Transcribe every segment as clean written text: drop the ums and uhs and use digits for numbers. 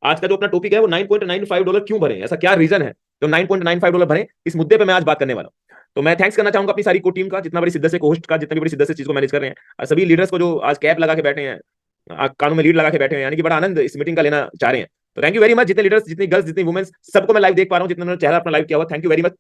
आज का जो अपना टॉपिक है वो $9.95 क्यों भरे, ऐसा क्या रीजन है जो $9.95 भरे, इस मुद्दे पे मैं आज बात करने वाला हूं। तो मैं थैंक्स करना चाहूंगा अपनी सारी को टीम का, जितना बड़ी शिद्दत से होस्ट का, जितनी बड़ी शिद्दत से चीज को मैनेज कर रहे हैं, और सभी लीडर्स को जो आज कैप लगा के बैठे हैं, कानों में लीड लगा के बैठे हैं, यानी कि बड़ा आनंद इस मीटिंग का लेना चाह रहे हैं। तो थैंक यू वेरी मच, जितने लीडर्स, जितनी गर्ल्स, जितनी वुमेन्स, सबको मैं लाइव देख पा रहा हूँ, जितना चेहरा अपना लाइव किया हुआ, थैंक यू वेरी मच।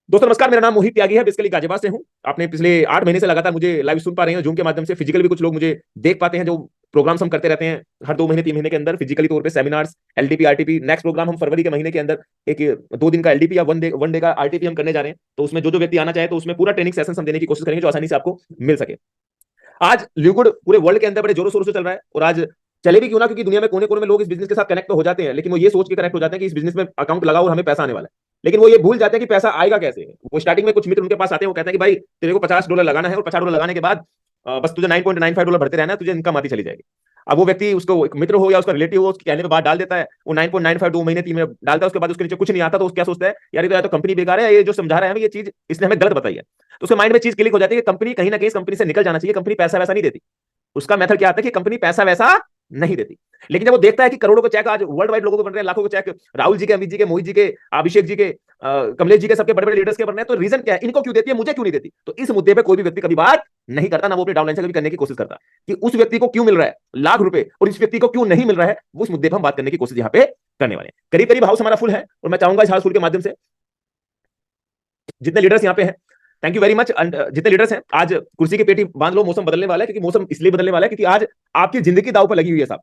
दोस्तों नमस्कार, मेरा नाम मोहित त्यागी है, बेसिकली गाजियाबाद से हूं। आपने पिछले 8 महीने से लगातार मुझे लाइव सुन पा रहे हैं जूम के माध्यम से, फिजिकली भी कुछ लोग मुझे देख पाते हैं, जो प्रोग्राम्स हम करते रहते हैं हर 2 महीने 3 महीने के अंदर फिजिकली तौर पे, seminars, LDP RTP. Next programme हम फरवरी के महीने के अंदर एक 2 दिन का एलडीपी या वन डे का आरटीपी हम करने जा रहे हैं। तो उसमें जो व्यक्ति आना चाहे तो उसमें पूरा ट्रेनिंग सेशन हम देने की कोशिश करेंगे जो आसानी से आपको मिल सके। आज ल्यूगुड पूरे वर्ल्ड के अंदर बड़े जोरों शोरों से चल रहा है, और आज चले भी क्यों ना, क्योंकि दुनिया में कोने कोने में लोग इस बिजनेस के साथ कनेक्ट तो हो जाते हैं, लेकिन वो ये सोच के कनेक्ट हो जाते हैं कि इस बिजनेस में अकाउंट लगाओ और हमें पैसा आने वाला है। लेकिन वो ये भूल जाते हैं कि पैसा आएगा कैसे। वो स्टार्टिंग में कुछ मित्र उनके पास आते हैं, वो कहते हैं कि भाई तेरे को $50 लगाना है, और $50 लगाने के बाद बस तुझे $9.95 भरते रहना है, तुझे इनकम आती चली जाएगी। अब वो व्यक्ति, उसको एक मित्र हो या उसका रिलेटिव हो, उसके कहने पे बात डाल देता है, वो 9.95 2 महीने 3 महीने डालता है, उसके बाद उसके नीचे कुछ नहीं आता, तो उसको क्या सोचता है, यार ये तो कंपनी बेकार है, ये जो समझा रहा है ये चीज इसने हमें गलत बताई है। तो उसके माइंड में चीज क्लिक हो जाती है कि कंपनी कहीं ना कहीं इस कंपनी से निकल जाना चाहिए, कंपनी पैसा वैसा नहीं देती। उसका मेथड क्या आता है कि कंपनी पैसा वैसा नहीं देती। लेकिन जब वो देखता है कि करोड़ों के चेक आज वर्ल्ड वाइड लोगों को बन रहे हैं, लाखों के चेक राहुल जी के, अमित जी के, मोहित जी के, अभिषेक जी के, कमलेश जी के, सबके बड़े बड़े लीडर्स के बन रहे हैं, तो रीजन क्या है, इनको क्यों देती है, मुझे क्यों नहीं देती। तो इस मुद्दे पे कोई भी व्यक्ति कभी बात नहीं करता, ना वो अपने डाउनलाइन से कभी करने की कोशिश करता कि उस व्यक्ति को क्यों मिल रहा है ₹1,00,000 और इस व्यक्ति को क्यों नहीं मिल रहा है। वो इस मुद्दे पर हम बात करने की कोशिश यहाँ पे करने वाले हैं। करीब करीब हाउस हमारा फुल है, और मैं चाहूंगा इस हाउसफुल के माध्यम से जितने लीडर्स यहाँ पे हैं, थैंक यू वेरी मच। जितने लीडर्स हैं, आज कुर्सी की पेटी बांध लो, मौसम बदलने वाला है, क्योंकि मौसम इसलिए बदलने वाला है क्योंकि आज आपकी जिंदगी दाव पर लगी हुई है साहब।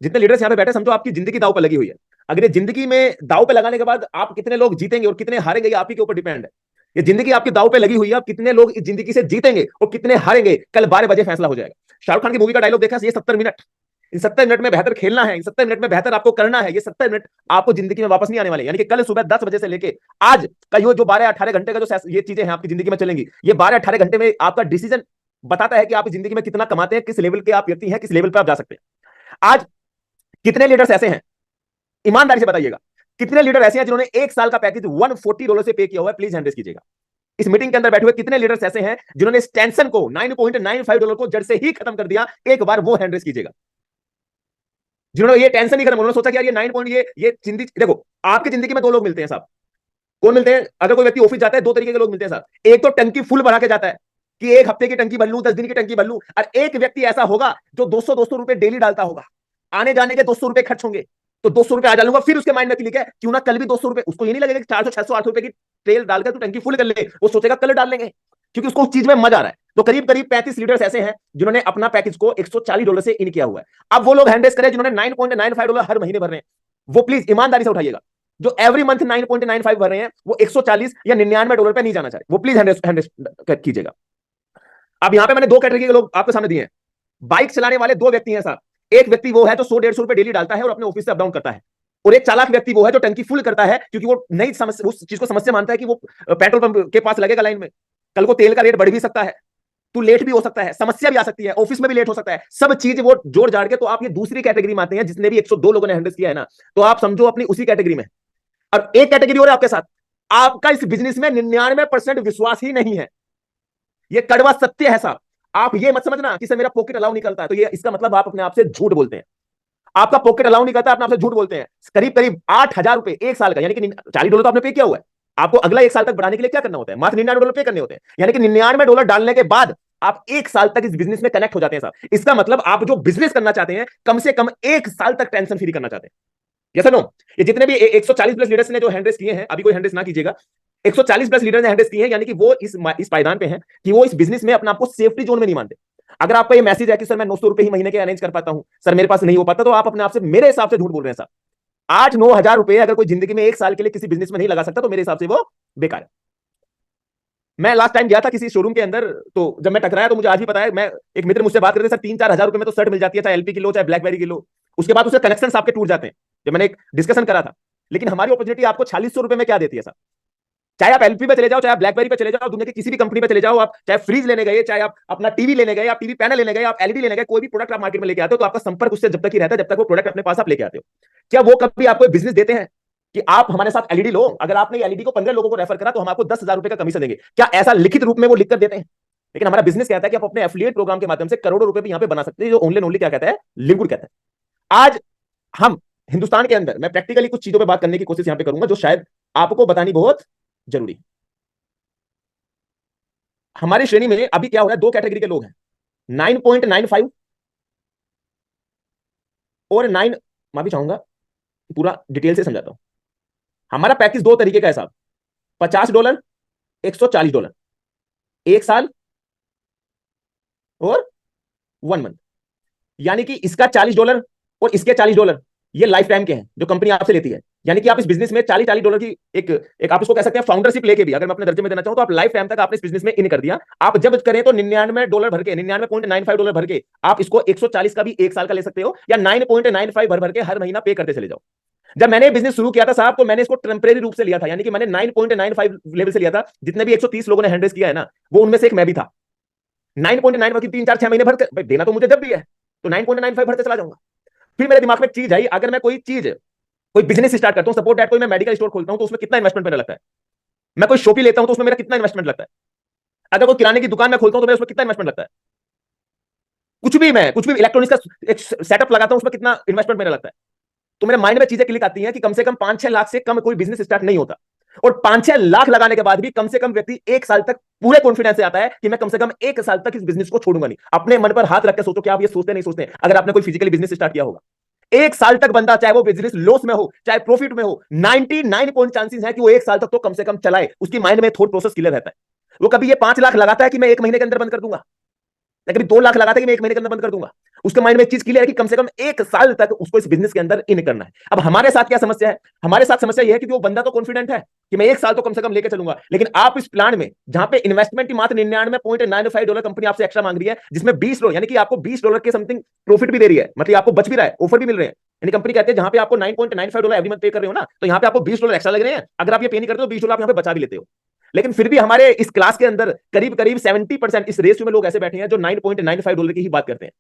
जितने लीडर्स यहाँ पे बैठे, समझो आपकी जिंदगी दाव पर लगी हुई है। अगर ये जिंदगी में दाव पे लगाने के बाद आप कितने लोग जीतेंगे और कितने हारेंगे, ये आप ही के ऊपर डिपेंड है। ये जिंदगी आपकी दाव पे लगी हुई है, आप कितने लोग इस जिंदगी से जीतेंगे और कितने हारेंगे, कल 12 बजे फैसला हो जाएगा। शाहरुख खान की मूवी का डायलॉग देखा, ये 70 मिनट, इन 70 मिनट में बेहतर खेलना है, इन 70 मिनट में बेहतर आपको करना है, ये 70 मिनट आपको जिंदगी में वापस नहीं आने वाले। यानी कि कल सुबह 10 बजे से लेके आज का ये जो 12-18 घंटे का जो ये चीजें हैं आपकी जिंदगी में चलेंगी, ये 12-18 घंटे में आपका डिसीजन बताता है कि आप जिंदगी में कितना कमाते हैं, किस लेवल के आप व्यक्ति हैं, किस लेवल पर आप जा सकते हैं। आज कितने लीडर्स ऐसे हैं, ईमानदारी से बताइएगा, कितने लीडर ऐसे हैं जिन्होंने 1 साल का पैकेज $140 से पे किया हुआ है, प्लीज हैंड रेज कीजिएगा। इस मीटिंग के अंदर बैठे हुए कितने लीडर्स ऐसे हैं जिन्होंने इस टेंशन को $9.95 को जड़ से ही खत्म कर दिया, एक बार वो हैंड रेज कीजिएगा। जिन्होंने ये टेंशन नहीं खत्म, उन्होंने सोचा कि यार ये 9 पॉइंट, ये जिंदगी देखो, आपकी जिंदगी में 2 लोग मिलते हैं साहब। कौन मिलते हैं, अगर कोई व्यक्ति ऑफिस जाता है, 2 तरीके के लोग मिलते हैं साहब। एक तो टंकी फुल भरा के जाता है कि 1 हफ्ते की टंकी भर लूं, 10 दिन की टंकी भर लूं, और एक व्यक्ति ऐसा होगा जो 200-200 रुपए डेली डालता होगा, आने जाने के 200 रुपए खर्च होंगे, तो 200 रुपए आ डालूंगा, फिर उसके माइंड में क्लिक है क्यों ना कल भी 200 रुपए। उसको ये नहीं लगेगा कि 400-600-800 रुपए की तेल डालकर तू टंकी फुल कर ले, वो सोचेगा कल डाल लेंगे, क्योंकि उसको उस चीज में मजा आ रहा है। तो करीब करीब 35 लीडर्स ऐसे हैं जिन्होंने अपना पैकेज को $140 से इन किया हुआ है। अब वो लोग हैंडरेस करें जिन्होंने $9.95 हर महीने भर रहे हैं, वो प्लीज ईमानदारी से उठाइएगा। जो एवरी मंथ 9.95 भर रहे हैं, वो 140 या $99 पे नहीं जाना चाहिए, वो प्लीज हैंडरेस कीजिएगा। अब यहां पे मैंने 2 कैटेगरी के लोग आपके सामने दिए हैं। बाइक चलाने वाले 2 व्यक्ति हैं साहब। एक व्यक्ति वो है जो 100-150 रुपए डेली डालता है और अपने ऑफिस से अप डाउन करता है, और एक चालाक व्यक्ति वो है जो टंकी फुल करता है, क्योंकि वो नई समस्या, उस चीज को समस्या मानता है कि वो पेट्रोल पंप के पास लगेगा लाइन में, कल को तेल का रेट बढ़ भी सकता है, तू लेट भी हो सकता है, समस्या भी आ सकती है, ऑफिस में भी लेट हो सकता है, सब चीज वो जोड़ जाड़ के, तो आप ये दूसरी कैटेगरी में आते हैं। जिसने भी 102 लोगों ने हैंडल किया है ना, तो आप समझो अपनी उसी कैटेगरी में। और एक कैटेगरी और है आपके साथ, आपका इस बिजनेस में 99% विश्वास ही नहीं है। ये कड़वा सत्य है साहब। आप ये मत समझना कि सर मेरा पॉकेट अलाउ नहीं करता है, तो ये इसका मतलब आप अपने आप से झूठ बोलते हैं। आपका पॉकेट अलाउ नहीं करता, अपने आप से झूठ बोलते हैं। करीब करीब $8,000 एक साल का, यानी कि $40 तो आपने पे किया हुआ है। आपको अगला 1 साल तक बढ़ाने के लिए क्या करना होता है, मात्र $99 पे करने होते हैं। यानी कि $99 डालने के बाद आप 1 साल तक इस बिजनेस में कनेक्ट हो जाते हैं साहब। इसका मतलब आप जो बिजनेस करना चाहते हैं, कम से कम 1 साल तक टेंशन फ्री करना चाहते हैं। Yes no? ये जितने भी 140 प्लस लीडर्स ने जो हैंडरेस किए हैं, अभी कोई हैंडरेस ना कीजिएगा, 140 प्लस लीडर ने हैंडरेस किए हैं, यानी कि वो इस पायदान पे हैं कि वो इस बिजनेस में अपने आपको सेफ्टी जोन में नहीं मानते। अगर आपका ये मैसेज है कि सर मैं 900 रुपए ही महीने के अरेंज कर पाता हूं, सर मेरे पास नहीं हो पाता, तो आप अपने आप से मेरे हिसाब से झूठ बोल रहे हैं सर। 8-9 हजार रुपए अगर कोई जिंदगी में 1 साल के लिए किसी बिजनेस में नहीं लगा सकता, तो मेरे हिसाब से वो बेकार है। मैं लास्ट टाइम गया था किसी शोरूम के अंदर, तो जब मैं टकराया तो मुझे आज भी पता है, मैं एक मित्र मुझसे बात करते सर 3-4 हजार रुपए में तो शर्ट मिल जाती है, चाहे एलपी की लो चाहे ब्लैकबेरी की लो, उसके बाद उसके कनेक्शन आपके टूट जाते हैं, जब मैंने एक डिस्कशन करा था। लेकिन हमारी अपॉर्चुनिटी आपको 4600 रुपए में क्या देती है सर। चाहे आप एलपी पे चले जाओ, चाहे आप ब्लैकबेरी पे चले जाओ, दुनिया की किसी भी कंपनी पे चले जाओ, आप चाहे फ्रीज लेने गए, चाहे आप अपना टीवी लेने गए, आप टीवी पैनल लेने गए, आप एलईडी लेने गए, कोई भी प्रोडक्ट आप मार्केट में लेके आते हो, तो आपका संपर्क उससे जब तक ही रहता है जब तक वो प्रोडक्ट अपने पास आप लेके आते हो। क्या वो कभी आपको बिजनेस देते हैं कि आप हमारे साथ एलईडी लो, अगर आपने एलईडी को 15 लोगों को रेफर करा तो हम आपको 10,000 रुपए का कमीशन देंगे, क्या ऐसा लिखित रूप में वो लिखकर देते हैं? लेकिन हमारा बिजनेस कहता है कि आप अपने एफिलिएट प्रोग्राम के माध्यम से करोड़ों रुपए भी यहां पे बना सकते हैं, जो ओनली ओनली क्या कहता है, लिंगुड कहता है। आज हम हिंदुस्तान के अंदर मैं प्रैक्टिकली कुछ चीजों पे बात करने की कोशिश यहां पे करूंगा जो शायद आपको बतानी बहुत जरूरी है। हमारी श्रेणी में अभी क्या हो रहा है, दो कैटेगरी के लोग हैं, 9.95 और 9। मैं भी चाहूंगा पूरा डिटेल से समझाता हूं। हमारा पैकेज दो तरीके का है साहब, $50, $140, एक साल और 1 मंथ। यानी कि इसका $40 और इसके $40 ये लाइफ टाइम के हैं जो कंपनी आपसे लेती है। यानी कि आप इस बिजनेस में 40-40 डॉलर की एक एक आप इसको कह सकते हैं फाउंडरशिप लेके भी, अगर मैं अपने दर्जे में देना चाहूं तो आप लाइफ टाइम तक आपने इस बिजनेस में इन कर दिया। आप जब करें तो $99 भर के, $99.95 भर के आप इसको 140 का भी एक साल का ले सकते हो, या 9.95 भर भर के हर महीना पे करते चले जाओ। जब मैंने बिजनेस शुरू किया था साहब तो मैंने इसको टेम्परेरी रूप से लिया था, यानी कि मैंने 9.95 लेवल से लिया था। जितने भी 130 लोगों ने हैंड रेज किया है ना, वो उनमें से एक मैं भी था। 9.9 की 3-4-6 महीने भर कर देना तो मुझे जब भी है, तो 9.95 भरते चला जाऊंगा। फिर मेरे दिमाग में चीज आई, अगर मैं कोई चीज, कोई बिजनेस स्टार्ट करता हूं, सपोर्ट दैट कोई मैं मेडिकल स्टोर खोलता हूं, तो उसमें कितना इन्वेस्टमेंट मेरा लगता है। मैं कोई शॉपी लेता हूं तो उसमें मेरा कितना इन्वेस्टमेंट लगता है। अगर कोई किराने की दुकान मैं खोलता हूं तो मेरा उसमें कितना इन्वेस्टमेंट लगता है। कुछ भी इलेक्ट्रॉनिक्स का एक सेटअप लगाता हूं, उसमें कितना इन्वेस्टमेंट मेरा लगता है। तो मेरे माइंड में चीजें क्लिक आती हैं कि कम से कम 5-6 लाख से कम कोई बिजनेस स्टार्ट नहीं होता। और 5-6 लाख लगाने के बाद भी कम से कम व्यक्ति एक साल तक पूरे कॉन्फिडेंस से आता है कि मैं कम से कम एक साल तक इस बिजनेस को छोड़ूंगा नहीं। अपने मन पर हाथ रख के सोचो कि आप ये सोचते नहीं सोचते, अगर आपने कोई फिजिकली बिजनेस स्टार्ट किया होगा, एक साल तक बंदा, चाहे वो बिजनेस लॉस में हो चाहे प्रॉफिट में हो, 99 पॉइंट चांसेस है कि वो एक साल तक तो कम से कम चलाए। उसकी माइंड में थॉट प्रोसेस क्लियर रहता है। वो कभी ये 5 लाख लगाता है कि मैं एक महीने के अंदर बंद कर दूंगा, या कभी 2 लाख लगाता है कि मैं एक महीने के अंदर बंद कर दूंगा। उसके माइंड में एक चीज क्लियर है कि कम से कम एक साल तक उसको इस बिजनेस के अंदर इन करना है। अब हमारे साथ क्या समस्या है, हमारे साथ समस्या यह है कि वो बंदा तो कॉन्फिडेंट है कि मैं एक साल तो कम से कम लेकर चलूंगा, लेकिन आप इस प्लान में जहां पे इन्वेस्टमेंट की मात्र $99.95 कंपनी आपसे एक्स्ट्रा मांग रही है, जिसमें $20 यानी कि आपको $20 के समथिंग प्रॉफिट भी दे रही है, मतलब आपको बच भी रहा है, ऑफर भी मिल रहे हैं। यानी कंपनी कहते हैं जहां पे आपको $9.95 एवरी मंथ पे कर रहे हो ना, तो यहां पे आपको $20 एक्स्ट्रा लग रहे हैं। अगर आप ये पे नहीं करते तो $20 आप यहां पे बचा भी लेते हो। लेकिन फिर भी हमारे इस क्लास के अंदर करीब करीब 70% इस रेशियो में लोग ऐसे बैठे हैं जो $9.95 की ही बात करते हैं।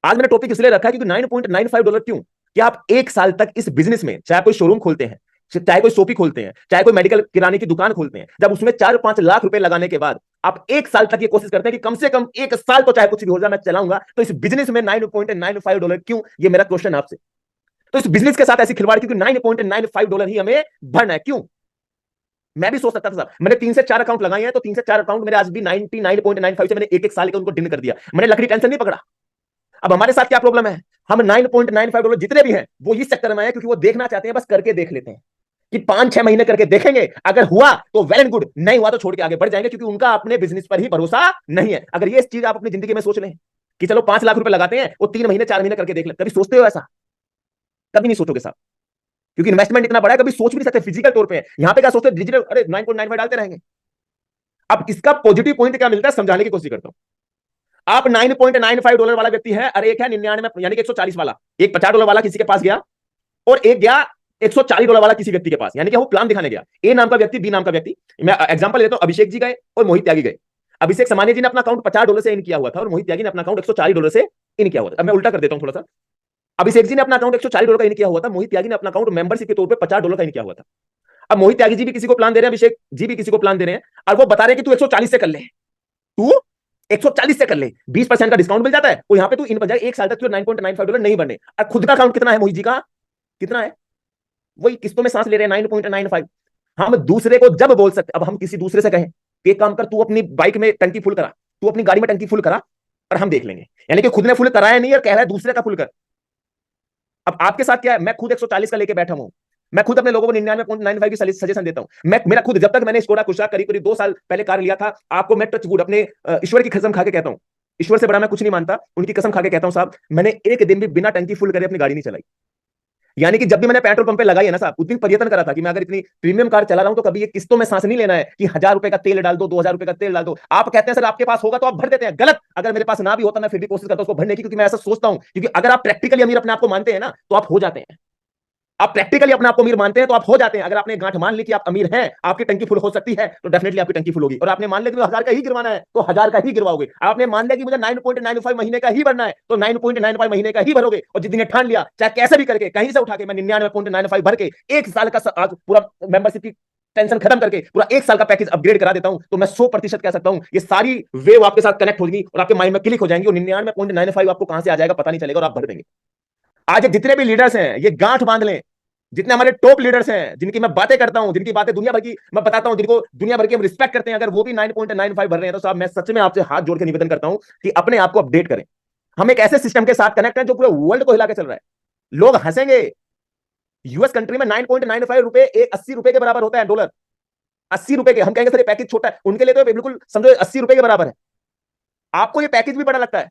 आज मैंने टॉपिक इसलिए रखा है क्योंकि $9.95 क्यों, कि आप एक साल तक इस बिजनेस में, चाहे कोई शोरूम खोलते हैं, चाहे कोई शॉपी खोलते हैं, चाहे कोई मेडिकल किराने की दुकान खोलते हैं, जब उसमें 4-5 लाख रुपए लगाने के बाद आप एक साल तक ये कोशिश करते हैं कि कम से कम एक साल तो चाहे कुछ भी हो जाए मैं चलाऊंगा, तो इस बिजनेस में $9.95 क्यों, ये मेरा क्वेश्चन आपसे। तो इस बिजनेस के साथ ऐसी खिलवाड़ क्योंकि $9.95 ही हमें भरना है, क्यों। मैं भी सोच सकता था साहब, मैंने 3 से 4 अकाउंट लगाए हैं, तो 3 से 4 अकाउंट मेरे आज भी 99.95 से मैंने एक साल के उनको डिन कर दिया, मैंने लकड़ी टेंशन नहीं पकड़ा। अब हमारे साथ क्या प्रॉब्लम है, हम $9.95 जितने भी हैं वो इस चक्कर में है क्योंकि वो देखना चाहते हैं, बस करके देख लेते हैं कि 5-6 महीने करके देखेंगे, अगर हुआ तो वेल एंड गुड, नहीं हुआ तो छोड़ के आगे बढ़ जाएंगे, क्योंकि उनका अपने बिजनेस पर ही भरोसा नहीं है। अगर ये चीज आप अपनी जिंदगी में सोच लें कि चलो 5 लाख रुपए लगाते हैं, वो 3 महीने 4 महीने करके देख लेते, कभी सोचते हो ऐसा? कभी नहीं सोचोगे साहब, क्योंकि इन्वेस्टमेंट इतना बड़ा है, कभी सोच भी नहीं सकते फिजिकल तौर पे। यहां पे क्या सोचते, डिजिटल, अरे 9.95 डालते रहेंगे। अब इसका पॉजिटिव पॉइंट क्या मिलता है, समझाने की कोशिश करता हूं। आप $9.95 वाला व्यक्ति है, अरे एक है 99 यानी कि 140 वाला, एक $50 वाला किसी के पास गया, और एक गया $140 वाला किसी व्यक्ति के पास, यानी कि वो प्लान दिखाने गया। ए नाम का व्यक्ति, बी नाम का व्यक्ति, मैं एग्जांपल लेता हूं, अभिषेक जी गए और मोहित त्यागी गए। अभिषेक समानी जी ने अपना अकाउंट $50 से इन किया हुआ था, और मोहित त्यागी ने अपना अकाउंट $140 से इन किया हुआ था। अब मैं उल्टा कर देता हूं थोड़ा सा, अभिषेक जी ने अपना अकाउंट $140 का इन किया हुआ था, मोहित त्यागी ने अपना अकाउंट मेंबरशिप के तौर पर $50 का इन किया हुआ था। अब मोहित त्यागी जी भी किसी को प्लान दे रहे हैं, अभिषेक जी भी किसी को प्लान दे रहे हैं, और वो बता रहे हैं कि तू 140 से कर ले, तू 140 से कर ले, 20% का डिस्काउंट मिल जाता है, और यहां पे तू इन बजाय एक साल तक $9.95 नहीं बनने। और खुद का अकाउंट कितना है मोहित जी का, कितना है, वही किस्तों में सांस ले रहे हैं 9.95। हम दूसरे को जब बोल सकते, अब हम किसी दूसरे से कहें कि एक काम कर, तू अपनी बाइक में टंकी फुल करा, तू अपनी गाड़ी में टंकी फुल करा और हम देख लेंगे, यानी कि खुद ने फुल कराया नहीं और कह रहा है दूसरे का फुल कर। अब आपके साथ क्या है, मैं खुद 140 का लेके बैठा हूं, मैं खुद अपने लोगों को 99.95 की सजेशन देता हूं। मैं मेरा खुद, जब तक मैंने स्कोडा कुशा करीब करीब 2 साल पहले कार लिया था, आपको मैं टच वुड अपने ईश्वर की कसम खा के कहता हूं, ईश्वर से बड़ा मैं कुछ नहीं मानता, उनकी कसम खा के कहता हूं साहब, मैंने एक दिन भी बिना टंकी फुल करे अपनी गाड़ी नहीं चलाई। यानी कि जब भी मैंने पेट्रोल पंप पे लगाई है ना साहब, उस दिन प्रयत्न करा था कि मैं अगर इतनी प्रीमियम कार चला रहा हूं तो कभी ये किस्तों में सांस नहीं लेना है कि ₹1000 का तेल डाल दो, ₹2000 का तेल डाल दो। आप कहते हैं सर आपके पास होगा तो आप भर देते हैं, गलत। अगर मेरे पास ना भी होता मैं फिर भी कोशिश करता हूं उसको भरने की, क्योंकि मैं ऐसा सोचता हूं, क्योंकि अगर आप प्रैक्टिकली अमीर अपने आप को मानते हैं ना तो आप हो जाते हैं। आप प्रैक्टिकली अपने आप को अमीर मानते हैं तो आप हो जाते हैं। अगर आपने गांठ मान ली कि आप अमीर हैं, आपकी टंकी फुल हो सकती है, तो डेफिनेटली आपकी टंकी फुल होगी। और आपने मान लिया कि 1000 का ही गिरवाना है तो 1000 का ही गिरवाओगे। आपने मान लिया कि मुझे 9.95 महीने का ही भरना है तो 9.95 महीने का ही भरोगे। और जिस दिन ठान लिया, चाहे कैसे भी करके कहीं से उठा के मैं 99.95 भर के एक साल का पूरा मेंबरशिप की टेंशन खत्म करके पूरा एक साल का पैकेज अपग्रेड करा देता हूं, तो मैं 100% कह सकता हूं ये सारी वेव आपके साथ कनेक्ट होगी और आपके माइंड में क्लिक हो जाएंगी, और 99.95 आपको कहां से आ जाएगा पता नहीं चलेगा और आप भर देंगे। आज जितने भी लीडर्स हैं ये गांठ बांध लें, जितने हमारे टॉप लीडर्स हैं जिनकी मैं बातें करता हूं, जिनकी बातें दुनिया भर की मैं बताता हूं, जिनको दुनिया भर की हम रिस्पेक्ट करते हैं, अगर वो भी 9.95 भर रहे हैं तो साहब मैं सच में आपसे हाथ जोड़ के निवेदन करता हूं कि अपने आप को अपडेट करें। हम एक ऐसे सिस्टम के साथ कनेक्ट हैं जो पूरे वर्ल्ड को हिला के चल रहा है। लोग हंसेंगे, यूएस कंट्री में 9.95 रुपए एक 80 रुपए के बराबर होता है डॉलर, 80 रुपए के। हम कहेंगे सर ये पैकेज छोटा है, उनके लिए तो बिल्कुल समझो 80 रुपए के बराबर है। आपको ये पैकेज भी बड़ा लगता है।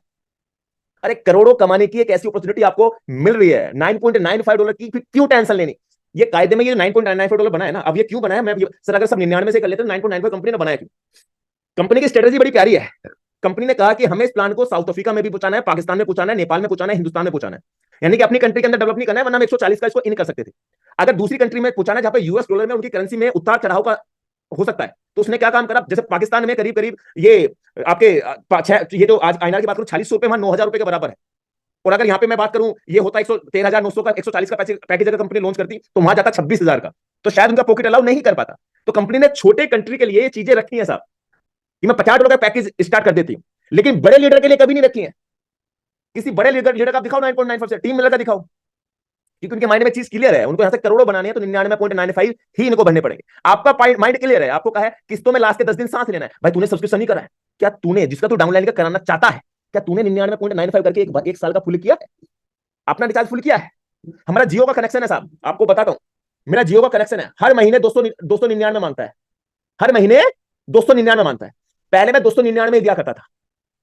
अरे करोड़ों कमाने की एक ऐसी अपॉर्चुनिटी आपको मिल रही है, $9.95 की, क्यों टेंशन लेनी। ये कायदे में ये $9.95 बना है ना, अब ये क्यों बना है, मैं सर अगर सब 99 से कर लेते तो 9.95 कंपनी ने बनाया क्यों। कंपनी की स्ट्रेटेजी बड़ी प्यारी है। कंपनी ने कहा कि हमें इस प्लान को साउथ अफ्रीका में भी पहुंचाना है, पाकिस्तान में पहुंचाना है, नेपाल में पहुंचाना है, हिंदुस्तान में पहुंचाना है। यानी कि अपनी कंट्री के अंदर डेवलप नहीं करना है, वरना हम 140 का इसको इन कर सकते थे। अगर दूसरी कंट्री में पहुंचाना है जहां पे यूएस डॉलर में उनकी करेंसी में उतार चढ़ाव का हो सकता है, तो उसने क्या काम करा, जैसे पाकिस्तान में करीब करीब ये आपके ये जो आज आईना की बात करूं 4600 रुपए, वहां 9000 रुपए के बराबर है। और अगर यहाँ पे मैं बात करूं ये होता 113,900 का, 140 का पैकेज अगर कंपनी लॉन्च करती तो वहां जाता 26,000 का, तो शायद उनका पॉकेट अलाउ नहीं कर पाता। तो कंपनी ने छोटे कंट्री के लिए ये चीजें रखी है साहब कि मैं $50 का पैकेज स्टार्ट कर देती हूँ, लेकिन बड़े लीडर के लिए कभी नहीं रखी है। किसी बड़े लीडर का दिखाओ 9.95 से, टीम लीडर का दिखाओ, क्योंकि उनके माइंड में चीज क्लियर है, उनको यहां से करोड़ों बनाने हैं तो 99.95 ही इनको भरने पड़ेंगे। आपका माइंड क्लियर है, आपको कहा है किस्तों में लास्ट के 10 दिन सांस लेना है, भाई तूने सब्सक्रिप्शन नहीं करा है क्या, तूने जिसका तू डाउनलाइन का कराना चाहता है, क्या तूने 99.95 करके एक साल का फुल किया है, अपना रिचार्ज फुल किया है। हमारा जियो का कनेक्शन है साहब, आपको बताता हूं, मेरा जियो का कनेक्शन है, हर महीने 299 मांगता है, हर महीने 299 मांगता है। पहले मैं 299 दिया करता था,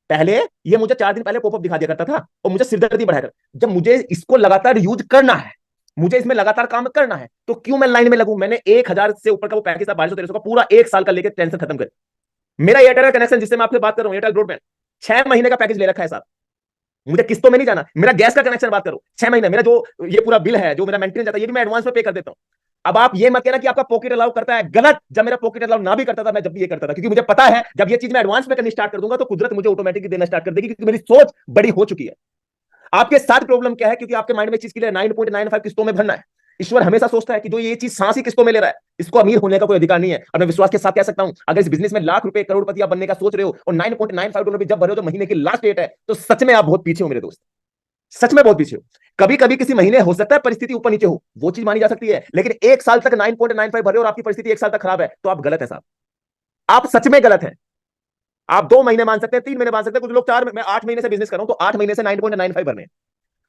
पहले ये मुझे 4 दिन पहले पॉपअप दिखा दिया करता था और मुझे सिरदर्दी बढ़ाया करता। जब मुझे इसको लगातार यूज करना है, मुझे इसमें लगातार काम करना है, तो क्यों मैं लाइन में लगूं। मैंने 1000 से ऊपर का वो पैकेज था 1200-1300 का, पूरा एक साल का लेकर टेंशन खत्म कर। मेरा एयरटेल का कनेक्शन जिससे मैं आपसे बात कर रहा हूं, एयरटेल ब्रॉडबैंड, 6 महीने का पैकेज ले रखा है साहब, मुझे किस्तों में नहीं जाना। मेरा गैस का कनेक्शन बात करो 6 महीने, मेरा जो ये पूरा बिल है जो मेरा मेंटेनेंस जाता है ये भी मैं एडवांस में पे कर देता हूं। अब आप ये मत कहना कि आपका पॉकेट अलाउ करता है, गलत। जब मेरा पॉकेट अलाउ ना भी करता था मैं जब भी ये करता था, क्योंकि मुझे पता है जब ये चीज मैं एडवांस में करनी स्टार्ट कर दूंगा तो कुदरत मुझे ऑटोमेटिकली देना स्टार्ट कर देगी, क्योंकि मेरी सोच बड़ी हो चुकी है। आपके साथ प्रॉब्लम क्या है, क्योंकि आपके माइंड में चीज क्लियर है 9.95 किस्तों में भरना है। ईश्वर हमेशा सोचता है कि जो ये चीज सांस ही किस्तों में ले रहा है इसको अमीर होने का कोई अधिकार नहीं है। और मैं विश्वास के साथ कह सकता हूं, अगर इस बिजनेस में लाख रुपए करोड़पति आप बनने का सोच रहे हो और $9.95 भी जब भरे हो, जो महीने की लास्ट डेट है, तो सच में आप बहुत पीछे हो मेरे दोस्त, सच में बहुत पीछे हो। कभी कभी किसी महीने हो सकता है परिस्थिति ऊपर नीचे हो, वो चीज मानी जा सकती है, लेकिन एक साल तक 9.95 भरे और आपकी परिस्थिति एक साल तक खराब है तो आप गलत है साहब, आप सच में गलत हैं। आप 2 महीने मान सकते हैं, 3 महीने मान सकते हैं, कुछ लोग 4, मैं 8 महीने से बिजनेस कर रहा हूं तो 8 महीने से 9.95 भरने।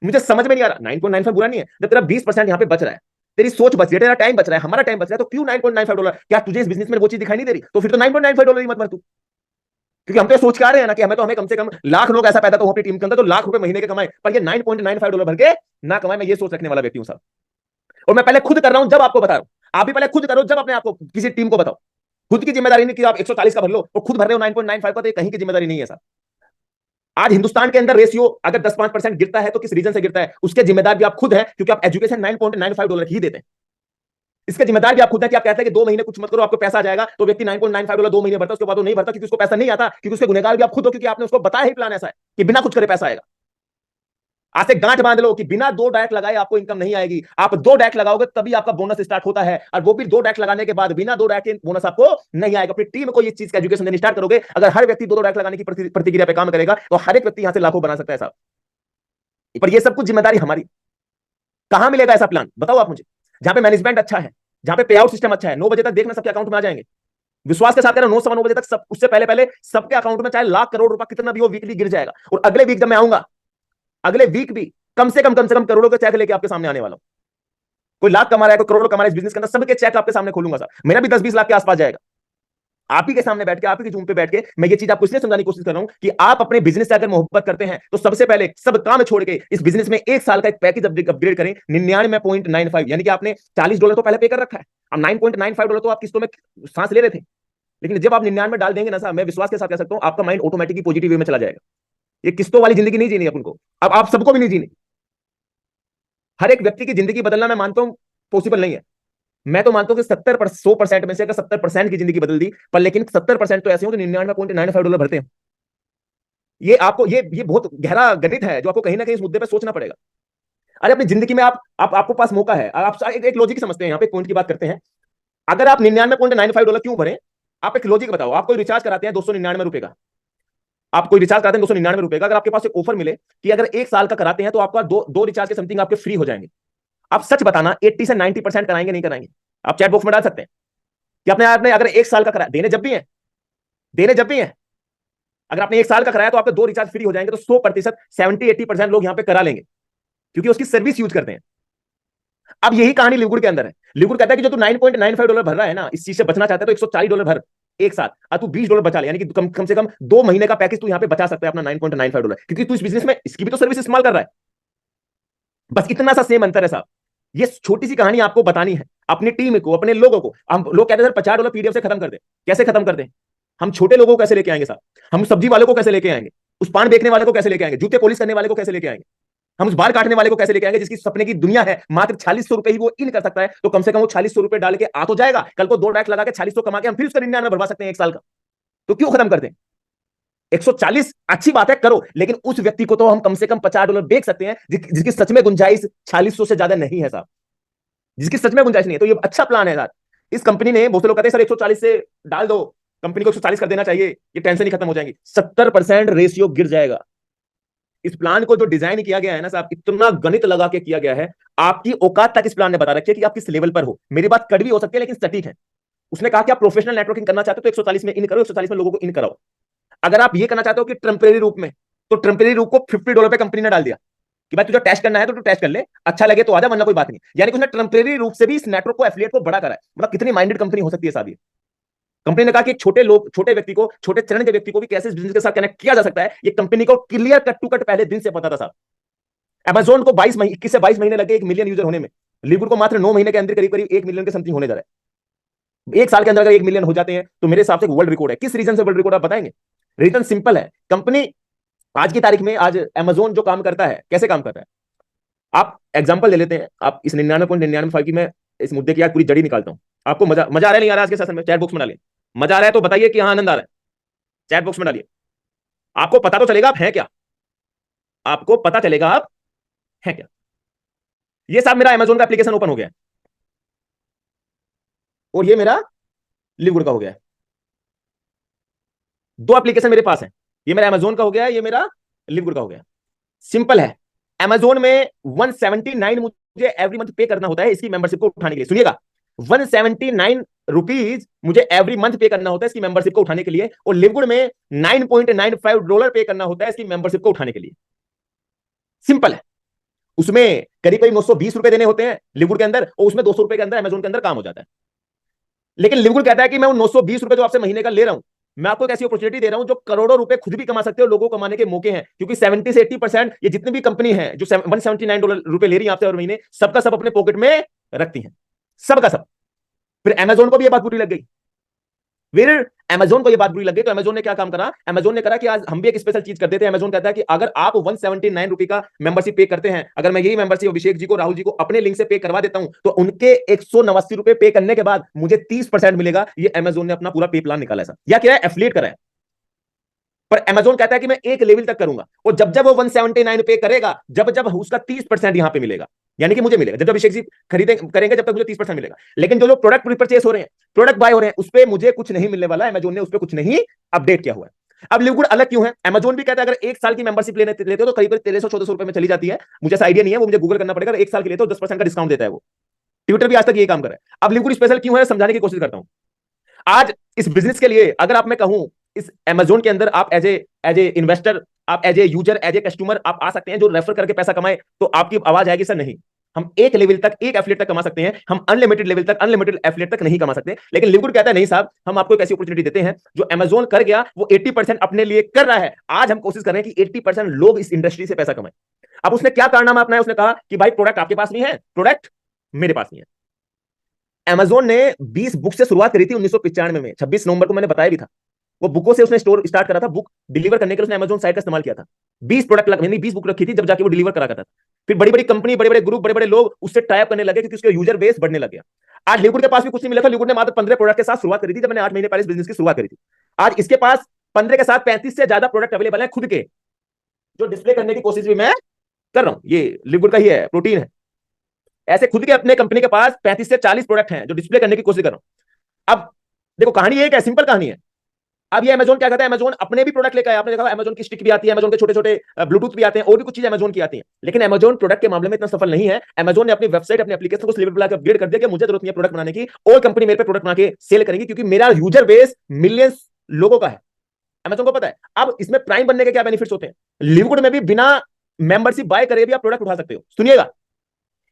मुझे समझ में नहीं आ रहा, 9.95 बुरा नहीं है, जब तेरा 20% यहाँ पे बच रहा है, तेरी सोच बच रही है, तेरा टाइम बच रहा है, हमारा टाइम बच रहा है, तो क्यों $9.95। क्या तुझे इस बिजनेस में वो चीज दिखाई नहीं दे रही, तो फिर तो $9.95 ही मत भर तू। क्योंकि हम तो सोच के आ रहे हैं ना कि हमें कम से कम लाख लोग ऐसा पैदा तो अपनी टीम के अंदर तो लाख रुपए महीने के कमाए, पर ये $9.95 भर के ना कमाए, मैं ये सोच रखने वाला व्यक्ति हूं साहब। और मैं पहले खुद कर रहा हूं जब आपको बता रहा हूं, आप भी पहले खुद करो जब अपने आपको किसी टीम को बताओ। खुद की जिम्मेदारी नहीं कि आप 140 का भर लो और खुद भर रहे हो 9.95 का, तो कहीं की जिम्मेदारी नहीं है साहब। आज हिंदुस्तान के अंदर रेशियो अगर 10-5% गिरता है तो किस रीजन से गिरता है, उसके जिम्मेदार भी आप खुद हैं, क्योंकि आप एजुकेशन $9.95 की ही देते हैं। इसके जिम्मेदार भी आप खुद हैं कि आप कहते हैं कि 2 महीने कुछ मत करो आपको पैसा आ जाएगा, तो व्यक्ति $9.95 2 महीने भरता है, उसके बाद वो नहीं भरता क्योंकि उसको पैसा नहीं आता, क्योंकि उसके गुनहगार भी आप खुद हो, क्योंकि आपने उसको बताया ही प्लान ऐसा है कि बिना कुछ करे पैसा आएगा। आज से गांठ बांध लो कि बिना 2 डैक लगाए आपको इनकम नहीं आएगी, आप 2 डैक लगाओगे तभी आपका बोनस स्टार्ट होता है, और वो भी 2 डैक लगाने के बाद बिना 2 डैक के बोनस आपको नहीं आएगा। अपनी टीम को ये चीज का एजुकेशन देनी स्टार्ट करोगे, अगर हर व्यक्ति 2 डैक लगाने की प्रतिक्रिया पे काम करेगा तो हर एक व्यक्ति यहां से लाखों बना सकता है साहब। पर ये सब कुछ जिम्मेदारी हमारी। कहां मिलेगा ऐसा प्लान बताओ आप मुझे, जहां पे मैनेजमेंट अच्छा है, जहां पे पे आउट सिस्टम अच्छा है, 9 बजे तक देखना सबके अकाउंट में आ जाएंगे। विश्वास के साथ कह रहा हूं, 9 सवा 9 बजे तक सब, उससे पहले पहले सबके अकाउंट में चाहे लाख करोड़ रुपया कितना भी हो वीकली गिर जाएगा। और अगले वीक जब मैं आऊंगा, अगले वीक भी कम से कम करोड़ों के चेक लेके आपके सामने आने वाला हूं। कोई लाख कमा रहा है, कोई करोड़ कमा रहा है, इस बिजनेस के अंदर सबके चेक आपके सामने खोलूंगा सर। मेरा भी 10-20 लाख के आसपास जाएगा। आप ही के सामने बैठ के, आप ही के जूम पे बैठ के मैं ये चीज आपको इसलिए समझाने की कोशिश कर रहा हूं कि आप अपने बिजनेस से अगर मोहब्बत करते हैं तो सबसे पहले सब काम छोड़ के इस बिजनेस में एक साल का एक पैकेज अपग्रेड करें। 99.95 यानी कि आपने $40 तो पहले पे कर रखा है, अब $9.95 तो आप किस्तों में सांस ले रहे थे, लेकिन जब आप 99 डाल देंगे ना साहब, मैं विश्वास के साथ कह सकता हूं आपका माइंड ऑटोमेटिकली पॉजिटिव वे में चला जाएगा। ये किस्तों वाली जिंदगी नहीं जीनी अपन को, अब आप सबको भी नहीं जीनी। हर एक व्यक्ति की जिंदगी बदलना मैं मानता हूं पॉसिबल नहीं है। मैं तो मानता हूं कि 100% में से अगर 70% की जिंदगी बदल दी, पर लेकिन 70% तो ऐसे हो जो $99.95 भरते हैं। ये आपको ये बहुत गहरा गणित है जो आपको कहीं ना कहीं इस मुद्दे पे सोचना पड़ेगा। अरे अपनी जिंदगी में आपको पास मौका है, आप एक लॉजिक समझते हैं, यहाँ पे एक पॉइंट की बात करते हैं। अगर आप $99.95 क्यों भरें, आप एक लॉजिक बताओ। आप कोई रिचार्ज कराते हैं $299 का, आप कोई रिचार्ज कराते हैं 299 रुपए का, अगर आपके पास एक ऑफर मिले कि अगर 1 साल का कराते हैं तो आपका दो रिचार्ज के समथिंग आपके फ्री हो जाएंगे, आप सच बताना 80 से 90% कराएंगे नहीं कराएंगे? आप चैट बॉक्स में डाल सकते हैं कि अपने आपने अगर 1 साल का कराया, देने जब भी है अगर आपने 1 साल का कराया तो आपके 2 रिचार्ज फ्री हो जाएंगे, तो 100%, 70-80% लोग यहां पे करा लेंगे क्योंकि उसकी सर्विस यूज करते हैं। अब यही कहानी लिवगुड के अंदर है। लिवगुड कहता है कि जो तू $9.95 भर रहा है ना, इस चीज से बचना चाहता है तो $140 भर एक साथ, और तू $20 बचा ले, यानी कि कम से कम 2 महीने का पैकेज तू यहां पे बचा सकता है अपना $9.95, क्योंकि तू इस बिजनेस में इसकी भी तो सर्विस इस्तेमाल कर रहा है। बस इतना सा सेम अंतर है साहब। ये छोटी सी कहानी आपको बतानी है अपनी टीम को, अपने लोगों को। हम लोग कहते हैं सर $50 पीडीएफ से खत्म कर दे, कैसे खत्म कर दे? हम छोटे लोगों को कैसे लेके आएंगे साहब? हम सब्जी वालों को कैसे लेके आएंगे? उस पान बेचने वाले को कैसे लेके आएंगे? जूते पॉलिश करने वाले को कैसे लेके आएंगे? हम उस बाल काटने वाले को कैसे लेके आएंगे जिसकी सपने की दुनिया है, मात्र 4600 रुपए ही वो इन कर सकता है, तो कम से कम वो 4600 रुपए डाल के आ तो जाएगा, कल को 2 लाख लगा के 4600 कमा के हम फिर उसका 99 भरवा सकते हैं 1 साल का। तो क्यों खत्म कर दें? 140 अच्छी बात है, करो, लेकिन उस व्यक्ति को तो हम कम से कम $50 बेच सकते हैं जिसकी सच में गुंजाइश 4600 से ज्यादा नहीं है साहब, जिसकी सच में गुंजाइश नहीं है। तो ये अच्छा प्लान है यार इस कंपनी ने। बहुत से लोग कहते हैं सर 140 से डाल दो, कंपनी को 140 कर देना चाहिए, ये टेंशन ही खत्म हो जाएगी। 70% रेशियो गिर जाएगा। इस प्लान को जो डिजाइन किया गया है ना साहब, इतना गणित लगा के किया गया है, आपकी औकात तक इस प्लान ने बता रखी है कि आप किस लेवल पर हो। मेरी बात कड़वी हो सकती है लेकिन सटीक है। उसने कहा कि आप प्रोफेशनल नेटवर्किंग करना चाहते हो तो 140 में इन करो, 140 में लोगों को इन कराओ। अगर आप ये करना चाहते हो कि टेम्परेरी रूप में, तो टेम्परेरी रूप को $50 पे कंपनी ने डाल दिया कि भाई तुझे टेस्ट करना है तो तू टेस्ट कर ले, अच्छा लगे तो आजा, वरना कोई बात नहीं। यानी कि उसने टेम्परेरी रूप से भी इस नेटवर्क को, एफिलिएट को बड़ा करा है। मतलब कितनी माइंडेड कंपनी हो सकती है साहब ये। कंपनी ने कहा कि छोटे लोग, छोटे व्यक्ति को, छोटे चरण के व्यक्ति को भी कैसे इस बिजनेस के साथ कनेक्ट किया जा सकता है, ये कंपनी को क्लियर कट टू कट पहले दिन से पता था साहब। अमेजोन को 21 से 22 महीने लगे 1 मिलियन यूजर होने में, लिवुड को मात्र 9 महीने के अंदर करीब करीब 1 मिलियन के समथिंग होने जा रहा है। 1 साल के अंदर अगर 1 मिलियन हो जाते हैं तो मेरे हिसाब से वर्ल्ड रिकॉर्ड है। किस रीजन से वर्ल्ड रिकॉर्ड आप बताएंगे? रीजन सिंपल है, कंपनी आज की तारीख में, आज अमेजोन जो काम करता है, कैसे काम कर रहा है, आप एग्जांपल ले लेते हैं। आप इस 99.99 की, मैं इस मुद्दे की आज पूरी जड़ी निकालता हूं। आपको मजा मजा आ रहा है नहीं आ रहा है आज के सेशन में? चैट बॉक्स में डालिए, मजा आ रहा है तो बताइए कि हाँ आनंद आ रहा है। चैट बॉक्स में डालिए, आपको पता तो चलेगा आप हैं क्या, आपको पता चलेगा आप हैं क्या। ये साहब मेरा अमेजोन का एप्लीकेशन ओपन हो गया है और ये मेरा लिवुड का हो गया है। 2 एप्लीकेशन मेरे पास है, ये मेरा अमेजोन का हो गया है, ये मेरा लिवुड का हो गया है। सिंपल है, अमेजोन में 179 मुझे एवरी मंथ पे करना होता है इसकी मेंबरशिप को उठाने के लिए। सुनिएगा, 179 रुपीज मुझे एवरी मंथ पे करना होता है इसकी मेंबरशिप को उठाने के लिए, और लिवुड में $9.95 पे करना होता है इसकी मेंबरशिप को उठाने के लिए। सिंपल है। उसमें करीब करीब 920 रुपए देने होते हैं लिवुड के अंदर, और उसमें 200 रुपए के अंदर अमेजोन के अंदर काम हो जाता है। लेकिन लिवुड कहता है कि मैं उन 920 रुपए जो आपसे महीने का ले रहा हूं, मैं आपको एक ऐसी अपॉर्चुनिटी दे रहा हूं जो करोड़ों रुपए खुद भी कमा सकते हो, लोगों को कमाने के मौके हैं। क्योंकि 70 से 80% ये जितनी भी कंपनी है जो $179 ले रही है आपसे हर महीने, सबका सब अपने पॉकेट में रखती है, सबका सब। फिर अमेजोन को भी ये बात बुरी लग गई, फिर अमेजोन को ये बात बुरी लग गई, तो अमेजोन ने क्या काम करा, अमेजोन ने करा कि आज हम भी एक स्पेशल चीज कर देते हैं। अमेजोन कहता है कि अगर आप 179 रुपए का मेंबरशिप पे करते हैं, अगर मैं यही मेंबरशिप अभिषेक जी को, राहुल जी को अपने लिंक से पे करवा देता हूं, तो उनके 189 रुपए पे करने के बाद मुझे 30% मिलेगा। ये अमेजोन ने अपना पूरा पे प्लान निकाला है, या क्या है, एफिलिएट करा है। पर अमेजोन कहता है कि मैं एक लेवल तक करूंगा, और जब जब वो 179 पे करेगा, जब जब उसका 30% यहां पे मिलेगा, यानी कि मुझे मिलेगा। जब जब अभिषेक जी खरीदे करेंगे, जब तक मुझे 30% मिलेगा। लेकिन जो जो प्रोडक्ट रिपर्चेस हो रहे हैं, प्रोडक्ट बाय हो रहे हैं, उस पर मुझे कुछ नहीं मिलने वाला। अमेजोन ने उस पर कुछ नहीं अपडेट किया हुआ है। अब लिवगुड अलग क्यों है? अमेजोन भी कहता है अगर 1 साल की मेंबरशिप लेते हो तो करीब 1300-1400 रुपए में चली जाती है। मुझे ऐसा आइडिया नहीं है, वो मुझे गूगल करना पड़ेगा। 1 साल के लिए तो 10% का डिस्काउंट देता है वो। ट्विटर भी आज तक ये काम कर रहा है। अब लिवगुड स्पेशल क्यों है, समझाने की कोशिश करता हूं। आज इस बिजनेस के लिए अगर आप, मैं कहूं, इस अमेजोन के अंदर आप एज ए इन्वेस्टर, आप as a user, as a customer आप आ सकते हैं जो रेफर करके पैसा कमाए, तो आपकी आवाज आएगी सर नहीं, हम एक लेवल तक, एक एफिलिएट तक कमा सकते हैं, हम अनलिमिटेड लेवल तक, अनलिमिटेड एफिलिएट तक नहीं कमा सकते। लेकिन लिवगुड कहता है नहीं साहब, हम आपको एक ऐसी अपॉर्चुनिटी देते हैं जो अमेजोन कर गया वो 80% अपने लिए कर रहा है। आज हम कोशिश कर रहे हैं कि 80% लोग इस इंडस्ट्री से पैसा कमाए। अब उसने क्या कारनामा अपनाया, उसने कहा कि भाई प्रोडक्ट आपके पास नहीं है, प्रोडक्ट मेरे पास नहीं है। अमेजोन ने 20 बुक से शुरुआत करी थी 1995 में, 26 नवंबर को मैंने बताया भी था। वो बुकों से उसने स्टोर स्टार्ट करा था, बुक डिलीवर करने के लिए उसने अमेजोन साइट का इस्तेमाल किया था। 20 प्रोडक्ट यानी 20 बुक रखी थी, जब जाके वो डिलीवर करा करता था। फिर बड़ी बड़ी कंपनी, बड़े बड़े ग्रुप, बड़े बड़े लोग उससे टाइप करने लगे क्योंकि उसका यूजर बेस बढ़ने लग गया। आज लिवुड के पास भी कुछ नहीं मिला था। लिवुड ने मात्र 15 प्रोडक्ट के साथ शुरुआत करी थी जब मैंने 8 महीने पहले इस बिजनेस की शुरुआत करी थी। आज इसके पास 15 के साथ 35 से ज्यादा प्रोडक्ट अवेलेबल है खुद के, जो डिस्प्ले करने की कोशिश भी मैं कर रहा हूं। ये लिवुड का ही है, प्रोटीन है। ऐसे खुद के अपने कंपनी के पास 35 से 40 प्रोडक्ट हैं जो डिस्प्ले करने की कोशिश कर रहा हूं। अब देखो कहानी एक है, सिंपल कहानी है। अब ये अमेजोन क्या करता है, अमेजोन अपने भी प्रोडक्ट लेकर आया, आपने देखा अमेजोन की स्टिक भी आती है, अमेजोन के छोटे छोटे ब्लूटूथ भी आते हैं, और भी कुछ चीजें अमेजोन की आती हैं, लेकिन अमेजोन प्रोडक्ट के मामले में इतना सफल नहीं है। अमेजोन ने अपनी वेबसाइट, अपनी एप्लीकेशन को इस लेवल पर अपग्रेड कर दिया कि मुझे जरूरत नहीं है प्रोडक्ट बनाने की, और कंपनी मेरे पे प्रोडक्ट बना के सेल करेगी, क्योंकि मेरा यूजर बेस मिलियंस लोगों का है। अमेजोन को पता है। अब इसमें प्राइम बनने के क्या बेनिफिट्स होते हैं, लिवगुड में भी बिना मेंबरशिप बाय करे भी आप प्रोडक्ट उठा सकते हो। सुनिएगा,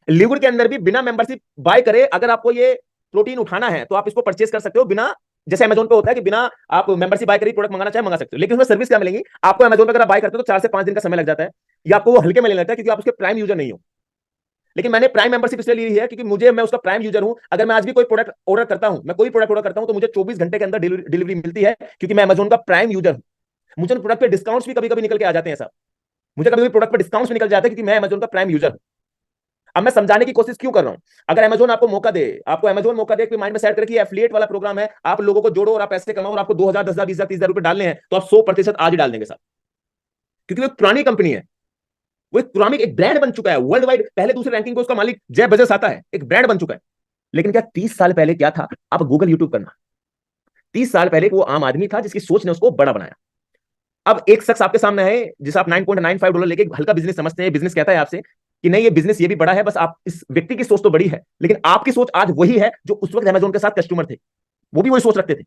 लिवगुड के अंदर भी बिना मेंबरशिप बाय करे अगर आपको ये प्रोटीन उठाना है तो आप इसको परचेस कर सकते हो बिना, जैसे अमेजोन पे होता है कि बिना आप मेंबरशिप बाय करी प्रोडक्ट मंगाना चाहे मंगा सकते हो, लेकिन उसमें सर्विस क्या मिलेगी आपको, अमेजोन पे अगर आप बाय करते हो तो 4 से 5 दिन का समय लग जाता है, या आपको वो हल्के में ले लेता है क्योंकि आप उसके प्राइम यूजर नहीं हो। लेकिन मैंने प्राइम मेंबरशिप इसलिए ली है क्योंकि मैं उसका प्राइम यूजर हूं। अगर मैं आज भी कोई प्रोडक्ट ऑर्डर करता हूं, मैं कोई प्रोडक्ट ऑर्डर करता हूं तो मुझे 24 घंटे के अंदर डिलीवरी मिलती है, क्योंकि मैं अमेजोन का प्राइम यूजर हूं। मुझे उन प्रोडक्ट पे डिस्काउंट्स भी कभी कभी निकल के आ जाते हैं साहब, मुझे कभी कभी प्रोडक्ट पे डिस्काउंट्स भी निकल जाते हैं क्योंकि मैं अमेजोन का प्राइम यूजर हूं। अब मैं समझाने की कोशिश क्यों कर रहा हूं, अगर अमेजोन आपको मौका दे, आपको अमेजोन मौका दे कि माइंड में सेट करे कि एफिलिएट वाला प्रोग्राम है, आप लोगों को जोड़ो और आप पैसे कमाओ और आपको 2000, 10,000, 20,000, 30,000 रुपए डालने हैं, तो आप 100% आज ही डाल देंगे साहब, क्योंकि वो एक पुरानी कंपनी है, वो एक पुरानी एक ब्रांड बन चुका है वर्ल्ड वाइड, पहले दूसरे रैंकिंग पे उसका मालिक जय बेजोस आता है, एक ब्रांड बन चुका है। लेकिन क्या 30 साल पहले क्या था, आप गूगल यूट्यूब करना, 30 साल पहले वो आम आदमी था जिसकी सोच ने उसको बड़ा बनाया। अब एक शख्स आपके सामने है जिसे आप $9.95 लेके हल्का बिजनेस समझते हैं, बिजनेस कहता है आपसे कि नहीं ये बिजनेस ये भी बड़ा है, बस आप इस व्यक्ति की सोच तो बड़ी है, लेकिन आपकी सोच आज वही है जो उस वक्त अमेजोन के साथ कस्टमर थे, वो भी वही सोच रखते थे।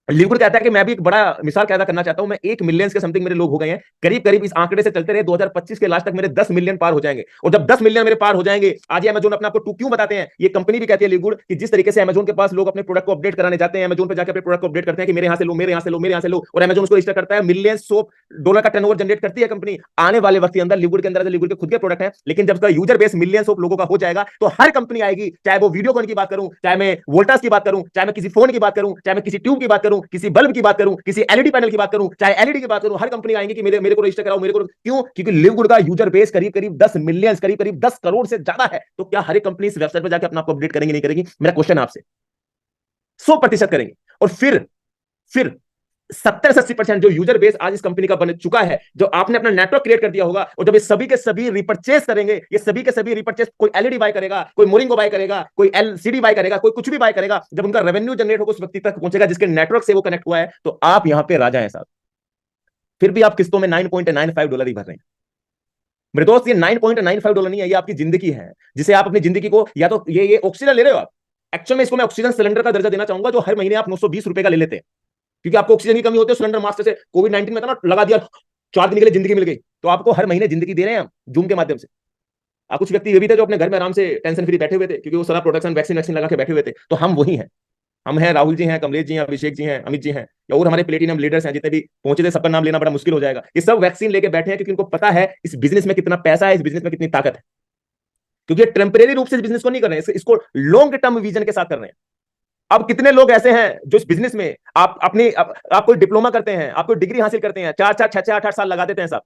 लिवगुड कहता है कि मैं भी एक बड़ा मिसाल पैदा करना चाहता हूं, मैं 1 मिलियन के समथिंग मेरे लोग हो गए हैं, करीब करीब इस आंकड़े से चलते रहे 2025 के लास्ट तक मेरे 10 मिलियन पार हो जाएंगे, और जब 10 मिलियन मेरे पार हो जाएंगे, आज ये अमेजोन अपने आपको क्यों बताते हैं, ये कंपनी भी कहती है लिवगुड कि जिस तरीके से अमेजोन के पास लोग अपने प्रोडक्ट को अपडेट कराने जाते हैं, अमेजोन पे जाकर अपने प्रोडक्ट को अपडेट करते हैं कि मेरे यहां से लो, मेरे यहां से लो, मेरे यहां से लो, और अमेजोन उसको रजिस्टर करता है, मिलियंस ऑफ डॉलर का टर्नओवर जनरेट करती है कंपनी। आने वाले वक्त के अंदर लिवगुड के अंदर लिवगुड के खुद के प्रोडक्ट है, लेकिन जब उसका यूजर बेस मिलियंस ऑफ लोगों का हो जाएगा तो हर कंपनी आएगी, चाहे वो वीडियोकॉन की बात करूं, चाहे मैं वोल्टास की बात करूं, चाहे मैं किसी फोन की बात करूं, चाहे मैं किसी ट्यूब की बात करूं, किसी बल्ब की बात करूं, किसी एलईडी पैनल की बात करूं, चाहे एलईडी की बात करूं, हर कंपनी आएंगे कि मेरे को रजिस्टर कराओ, मेरे को। क्यों? क्योंकि लिवगुड का यूजर बेस करीब करीब 10 मिलियन, करीब करीब 10 करोड़ से ज्यादा है। तो क्या हर एक कंपनी इस वेबसाइट पर जाकर अपना आपको अपडेट करेंगे, नहीं करेंगी? मेरा क्वेश्चन आपसे, 100% करेंगे। और फिर 70 से 80% जो यूजर बेस आज इस कंपनी का बन चुका है, जो आपने अपना नेटवर्क क्रिएट कर दिया होगा, और जब ये सभी के सभी रिपर्चेस करेंगे, ये सभी के सभी रिपर्चेस, कोई एलईडी बाय करेगा, कोई मोरिंगो बाय करेगा, कोई एलसीडी बाय करेगा, कोई कुछ भी बाय करेगा, जब उनका रेवेन्यू जनरेट होगा उस व्यक्ति तक पहुंचेगा जिसके नेटवर्क से वो कनेक्ट हुआ है, तो आप यहां पे राजा हैं साहब। फिर भी आप किस्तों में $9.95 ही भर रहे हैं। मेरे दोस्त, ये $9.95 नहीं है, ये आपकी जिंदगी है, जिसे आप अपनी जिंदगी को, या तो ये ऑक्सीजन ले रहे हो आप, एक्चुअल में इसको मैं ऑक्सीजन सिलेंडर का दर्जा देना चाहूंगा, जो हर महीने आप 920 रुपए का ले लेते हैं, क्योंकि आपको ऑक्सीजन की कमी होती है, सिलेंडर मास्क से कोविड-19 में था ना, लगा दिया, 4 दिन के लिए जिंदगी मिल गई, तो आपको हर महीने जिंदगी दे रहे हैं हम जूम के माध्यम से। आप कुछ व्यक्ति ये भी थे जो अपने घर में आराम से टेंशन फ्री बैठे हुए थे, क्योंकि वो सारा प्रोटेक्शन वैक्सीन वैक्सीन लगा के बैठे हुए थे, तो हम वही हैं। हम हैं, राहुल जी हैं, कमलेश जी हैं, अभिषेक जी हैं, अमित जी हैं, या और हमारे प्लेटिनम लीडर्स हैं जितने भी पहुंचे थे, सबका नाम लेना बड़ा मुश्किल हो जाएगा। ये सब वैक्सीन लेके बैठे हैं क्योंकि उनको पता है इस बिजनेस में कितना पैसा है, इस बिजनेस में कितनी ताकत है, क्योंकि ये टेम्परेरी रूप से इस बिजनेस को नहीं कर रहे हैं, इसको लॉन्ग टर्म विजन के साथ कर रहे हैं। अब कितने लोग ऐसे हैं जो इस बिजनेस में आप कोई डिप्लोमा करते हैं, आप कोई डिग्री हासिल करते हैं, 4-4, 6-6, 8-8 साल लगा देते हैं साहब,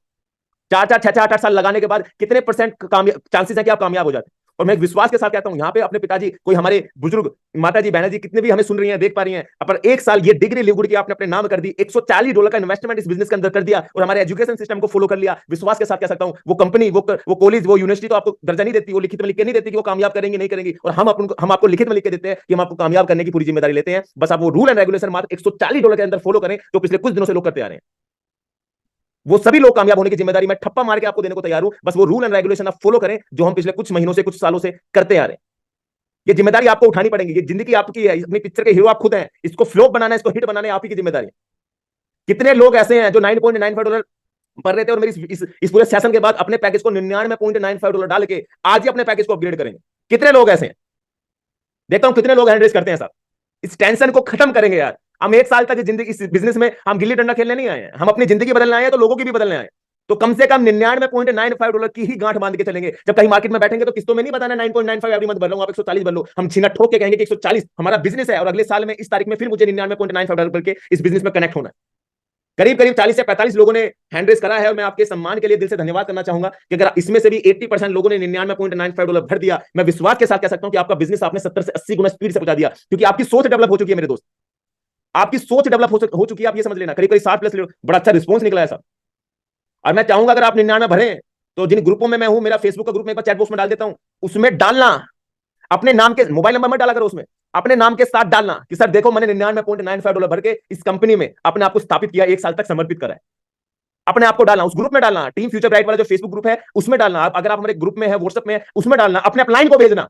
4-4, 6-6, 8-8 साल लगाने के बाद कितने परसेंट चांसेस है कि आप कामयाब हो जाते हैं? और मैं विश्वास के साथ कहता हूं, यहाँ पे अपने पिताजी, कोई हमारे बुजुर्ग माता जी, बहना जी, कितने भी हमें सुन रही हैं, देख पा रही हैं, पर 1 साल ये डिग्री लिवगुड की आपने अपने नाम कर दी, $140 का इन्वेस्टमेंट इस बिजनेस के अंदर कर दिया, और हमारे एजुकेशन सिस्टम को फॉलो कर लिया। विश्वास के साथ कह सकता हूं, वो कंपनी, वो कॉलेज, वो यूनिवर्सिटी तो आपको दर्जा नहीं देती, वो लिखित में लिख के नहीं देती कि वो कामयाब करेंगे नहीं करेंगी, और हम आपको लिखित में लिख के देते हैं कि हम आपको कामयाब करने की पूरी जिम्मेदारी लेते हैं। बस आप वो रूल एंड रेगुलेशन मात्र $140 के अंदर फॉलो करें, तो पिछले कुछ दिनों से लोग करते आ रहे हैं, वो सभी लोग कामयाब होने की जिम्मेदारी मैं ठप्पा मार के आपको देने को तैयार हूं। बस वो रूल एंड रेगुलेशन आप फॉलो करें जो हम पिछले कुछ महीनों से, कुछ सालों से करते आ रहे हैं। ये जिम्मेदारी आपको उठानी पड़ेगी, ये जिंदगी आपकी है, अपनी पिक्चर के हीरो आप खुद हैं, इसको फ्लॉप बनाना, इसको हिट बनाना आप ही की जिम्मेदारी है। कितने लोग ऐसे हैं जो $9.95 भर रहे थे और मेरी इस पूरे सेशन के बाद अपने पैकेज को $99.95 डाल के आज ही अपने पैकेज को अपग्रेड करेंगे? कितने लोग ऐसे हैं? देखता हूं कितने लोग हैंड रेज करते हैं साहब। इस टेंशन को खत्म करेंगे यार। हम 1 साल तक जिंदगी, इस बिजनेस में हम गिल्ली डंडा खेलने नहीं आए हैं, हम अपनी जिंदगी बदलने आए हैं, तो लोगों की भी बदलने आए हैं। तो कम से कम $99.95 की ही गांठ बांध के चलेंगे। जब कहीं मार्केट में बैठेंगे तो किस्तों में नहीं बताना 9.95 एवरी मंथ भर रहा हूं, आप 140 भर लो। हम छीना ठोक के कहेंगे कि 140 हमारा बिजनेस है, और अगले साल में इस तारीख में फिर मुझे $99.95 के इस बिजनेस में कनेक्ट होना है। करीब करीब 40 से 45 लोगों ने हैंड रेस करा है, और मैं आपके सम्मान के लिए दिल से धन्यवाद करना चाहूंगा कि अगर इसमें से भी 80% लोगों ने $99.95 भर दिया, मैं विश्वास के साथ कह सकता हूं कि आपका बिजनेस आपने 70 से 80 गुना स्पीड से पहुंचा दिया, क्योंकि आपकी सोच डेवलप हो चुकी है मेरे दोस्त, आपकी सोच डेवलप हो चुकी है। आप ये समझ लेना, करीब करीब 60+ लोग, बड़ा अच्छा रिस्पॉन्स निकला है साहब। और मैं चाहूंगा अगर आप 99 भरें तो जिन ग्रुपों में मैं हूं, मेरा फेसबुक का ग्रुप में एक बार चैट बॉक्स में डाल देता हूं, उसमें डालना, अपने नाम के मोबाइल नंबर मत डाला करो उसमें, अपने नाम के साथ डालना कि सर देखो मैंने $99.95 भर के इस कंपनी में अपने आप को स्थापित किया, 1 साल तक समर्पित करा है। अपने आप को डालना, उस ग्रुप में डालना, टीम फ्यूचर ब्राइट वाला जो फेसबुक ग्रुप है उसमें डालना, अगर आप हमारे ग्रुप में है, व्हाट्सएप में है, उसमें डालना, अपने अपलाइन को भेजना,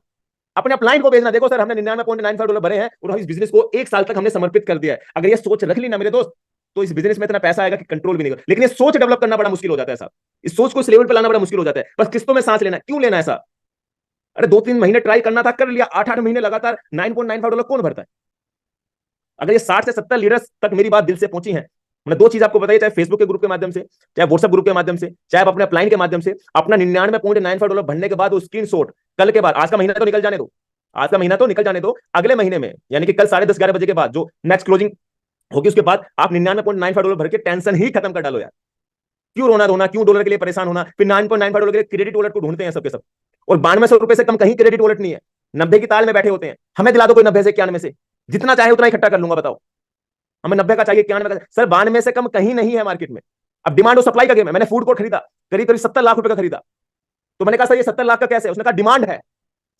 अपने अपलाइन को भेजना, देखो सर हमने $99.95 भरे हैं और इस बिजनेस को 1 साल तक हमने समर्पित कर दिया है। अगर ये सोच रख ली ना मेरे दोस्त, तो इस बिजनेस में इतना पैसा आएगा कि कंट्रोल भी नहीं कर। लेकिन ये सोच डेवलप करना बड़ा मुश्किल हो जाता है साहब, इस सोच को इस लेवल पर लाना बड़ा मुश्किल हो जाता है। बस किस्तों में सांस लेना है, क्यों लेना है साहब? अरे 2-3 महीने ट्राई करना था, कर लिया। 8-8 महीने लगातार $9.95 कौन भरता है? अगर ये 60 से 70 लीडर्स तक मेरी बात दिल से पहुंची है, मैंने 2 चीज आपको बताई, चाहे फेसबुक के ग्रुप के माध्यम से, चाहे व्हाट्सएप ग्रुप के माध्यम से, चाहे आप अपने अपलाइन के माध्यम से, अपना $99.95 भरने के बाद वो स्क्रीनशॉट, कल के बाद, आज का महीना तो निकल जाने दो, आज का महीना तो निकल जाने दो, अगले महीने में यानी कि कल 10:30-11 बजे के बाद जो नेक्स्ट क्लोजिंग होगी, उसके बाद आप $99.95 भर के टेंशन ही खत्म कर डालो यार। क्यों रोना धोना, क्यों डॉलर के लिए परेशान होना? फिर $9.95 के लिए क्रेडिट वॉलेट को ढूंढते हैं सबके सब, और $9200 से कम कहीं क्रेडिट वॉलेट नहीं है। 90 की ताल में बैठे होते हैं। हमें दिला दो कोई 90 से 91 से, जितना चाहे उतना इकट्ठा कर लूंगा, बताओ हमें 90 का चाहिए, 91 का। सर 92 से कम कहीं नहीं है मार्केट में। अब डिमांड और सप्लाई का गेम है। मैंने फूड कोर्ट खरीदा, करीब करीब 70 लाख रुपए का खरीदा। तो मैंने कहा सर ये 70 लाख का कैसे है? उसने कहा डिमांड है।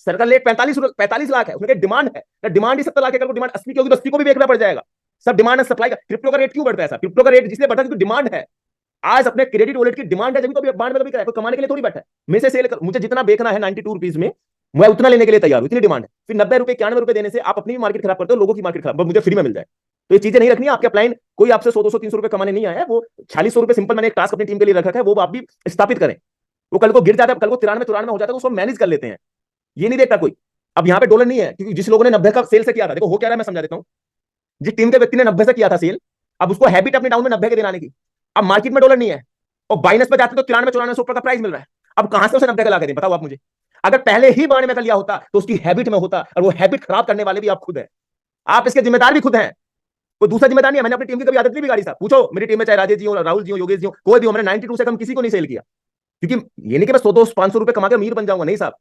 सर का रेट 45 लाख है, उसने कहा डिमांड है। डिमांड ही 70 लाख है, अगर डिमांड 80 की होगी तो 80 को भी बेचना पड़ जाएगा। सब डिमांड है, सप्लाई का। क्रिप्टो का रेट क्यों बढ़ता है? सर क्रिप्टो का रेट जिसलिए बढ़ता है क्योंकि डिमांड है। आज अपने क्रेडिट वॉलेट की डिमांड है, जब तो बांड में कभी कराया, कोई कमाने के लिए थोड़ी बैठा है। मेरे से सेल कर, मुझे जितना बेचना है 92 रुपीज में, मैं उतना लेने के लिए तैयार हूं, इतनी डिमांड है। फिर 90 रुपए 91 रुपए देने से आप अपनी मार्केट खराब करते हो, लोगों की मार्केट खराब, मुझे फ्री में मिल जाए। तो ये चीजें नहीं रखनी है। आपके अपलाइन कोई आपसे 100 200 300 रुपए कमाने नहीं आया है, वो 4600 रुपए सिंपल मैंने एक टास्क अपनी टीम के लिए रखा है, वो आप भी स्थापित करें। वो कल को गिर जाता है, कल को 93 हो जाता है, तो उसको मैनेज कर लेते हैं, ये नहीं देखता कोई। अब यहाँ पे डॉलर नहीं है, क्योंकि जिस लोगों ने 90 का सेल से किया था, देखो हो क्या रहा है मैं समझा देता हूँ। जिस टीम के व्यक्ति ने 90 से किया था सेल, अब उसको हैबिट अपने डाउन में 90 के दिन आने की। अब मार्केट में डॉलर नहीं है और बाइनस पे जाते तो 93-94 का प्राइस मिल रहा है। अब कहां से उसे 90 का ला के दें, बताओ आप मुझे। अगर पहले ही बाण में का लिया होता तो उसकी हैबिट में होता, और वो हैबिट खराब करने वाले भी आप खुद हैं। आप इसके जिम्मेदार भी खुद हैं, कोई दूसरा जिम्मेदार नहीं है। मैंने अपनी टीम की कभी आदत नहीं बिगाड़ी साहब। पूछो मेरी टीम में, चाहे राजेश जी हो, राहुल जी हो, योगेश जी हो, कोई भी हो, मैंने 92 से कम किसी को नहीं सेल किया। क्योंकि ये नहीं कि मैं 100-200-500 रुपए कमा के अमीर बन जाऊंगा, नहीं साहब।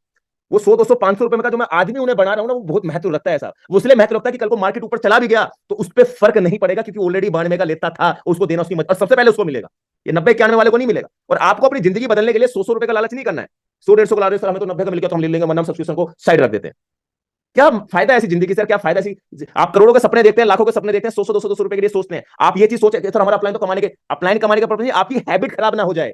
वो 100-200-500 रुपए में का जो मैं आदमी उन्हें बना रहा हूं ना, वो बहुत महत्व रखता है साहब। वो इसलिए महत्व रखता है कि कल को मार्केट ऊपर चला भी गया तो उस पर फर्क नहीं पड़ेगा, क्योंकि ऑलरेडी 92 का लेता था, उसको देना उसकी और सबसे पहले उसको मिलेगा। ये 90-91 वाले को नहीं मिलेगा। और आपको अपनी जिंदगी बदलने के लिए 100 रुपए का लालच नहीं करना है। 100-150 का लालच, हमें तो 90 का मिल गया तो हम ले लेंगे, वरना हम सब्सक्रिप्शन को साइड रख देते हैं। क्या फायदा ऐसी जिंदगी सर? क्या फायदा ऐसी? आप करोड़ों के सपने देखते हैं, लाखों के सपने देखते हैं, 100-200 रुपए के लिए सोचते हैं। आप ये चीज सोचे सर हमारा अपलाइन तो कमाने के, अपलाइन कमाने का पर्पस नहीं, आपकी हैबिट खराब ना हो जाए।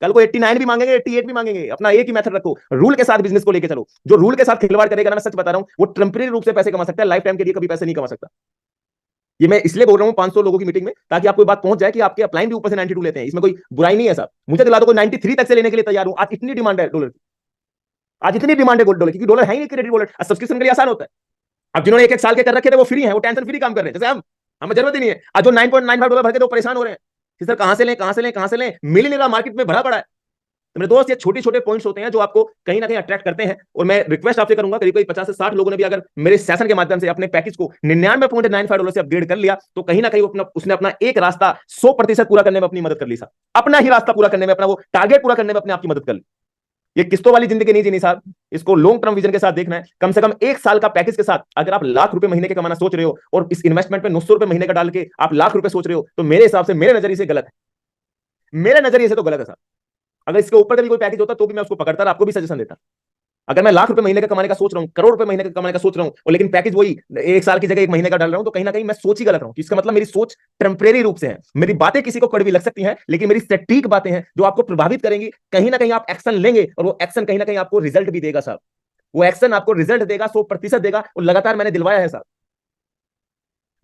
कल को 89 भी मांगेंगे, 88 भी मांगेंगे, अपना एक ही मेथड रखो, रूल के साथ बिजनेस को लेकर चलो। जो रूल के साथ खिलवाड़ करेगा ना, मैं सच बता रहा हूं, वो टेम्परेरी रूप से पैसे कमा सकता है, लाइफ टाइम के लिए कभी पैसे नहीं कमा सकता। ये मैं इसलिए बोल रहा हूं 500 लोगों की मीटिंग में, ताकि आपको बात पहुंच जाए कि आपके अपलाइन भी ऊपर से 92 लेते हैं। इसमें कोई बुराई नहीं है साहब। मुझे दिला दो कोई 93 तक से लेने के लिए तैयार हूं। आज इतनी डिमांड है डॉलर की, आज इतनी डिमांड है गोल्ड डॉलर की, क्योंकि डॉलर है ही नहीं क्रेडिट वॉलेट। सब्सक्रिप्शन के लिए आसान होता है। अब जिन्होंने 1-1 साल के कर रखे थे वो फ्री हैं, वो टेंशन फ्री काम कर रहे हैं, जैसे हम, हमें जरूरत ही नहीं है। आज जो $9.95 भर के तो परेशान हो रहे हैं कि सर कहां से लें, कहां से लें, कहां से लें, मिल नहीं रहा, मार्केट में भरा पड़ा है। तो मेरे दोस्त, ये छोटे छोटे पॉइंट्स होते हैं जो आपको कहीं ना कहीं अट्रैक्ट करते हैं। और मैं रिक्वेस्ट आपसे करूंगा, करीब करीब 50 से 60 लोगों ने भी अगर मेरे सेशन के माध्यम से अपने पैकेज को $99.95 से अपग्रेड कर लिया, तो कहीं ना कहीं उसने अपना एक रास्ता 100% पूरा करने में अपनी मदद कर ली साहब। अपना ही रास्ता पूरा करने में, अपना वो टारगेट पूरा करने में अपने आपकी मदद कर ली। ये किस्तों वाली जिंदगी नहीं जीनी साहब, इसको लॉन्ग टर्म विजन के साथ देखना है। कम से कम 1 साल का पैकेज के साथ अगर आप लाख रुपए महीने के कमाना सोच रहे हो और इस इन्वेस्टमेंट में 900 रुपए महीने का डाल के आप लाख रुपए सोच रहे हो, तो मेरे हिसाब से, मेरे नजरिए से गलत है। मेरे नजरिए से तो गलत है साहब। अगर इसके ऊपर का भी कोई पैकेज होता तो भी मैं उसको पकड़ता और आपको भी सजेशन देता। अगर मैं लाख रुपए महीने का कमाने का सोच रहा हूं, करोड़ रुपए महीने का कमाने का सोच रहा हूं, और लेकिन पैकेज वही 1 साल की जगह 1 महीने का डाल रहा हूं, तो कहीं ना कहीं मैं सोच ही गलत रहा हूं। इसका मतलब मेरी सोच टेम्परेरी रूप से है। मेरी बातें किसी को कड़वी लग सकती हैं, लेकिन मेरी सटीक बातें हैं जो आपको प्रभावित करेंगी। कहीं ना कहीं आप एक्शन लेंगे और वो एक्शन कहीं ना कहीं आपको रिजल्ट भी देगा साहब। वो एक्शन आपको रिजल्ट देगा, 100% देगा, और लगातार मैंने दिलवाया है साहब।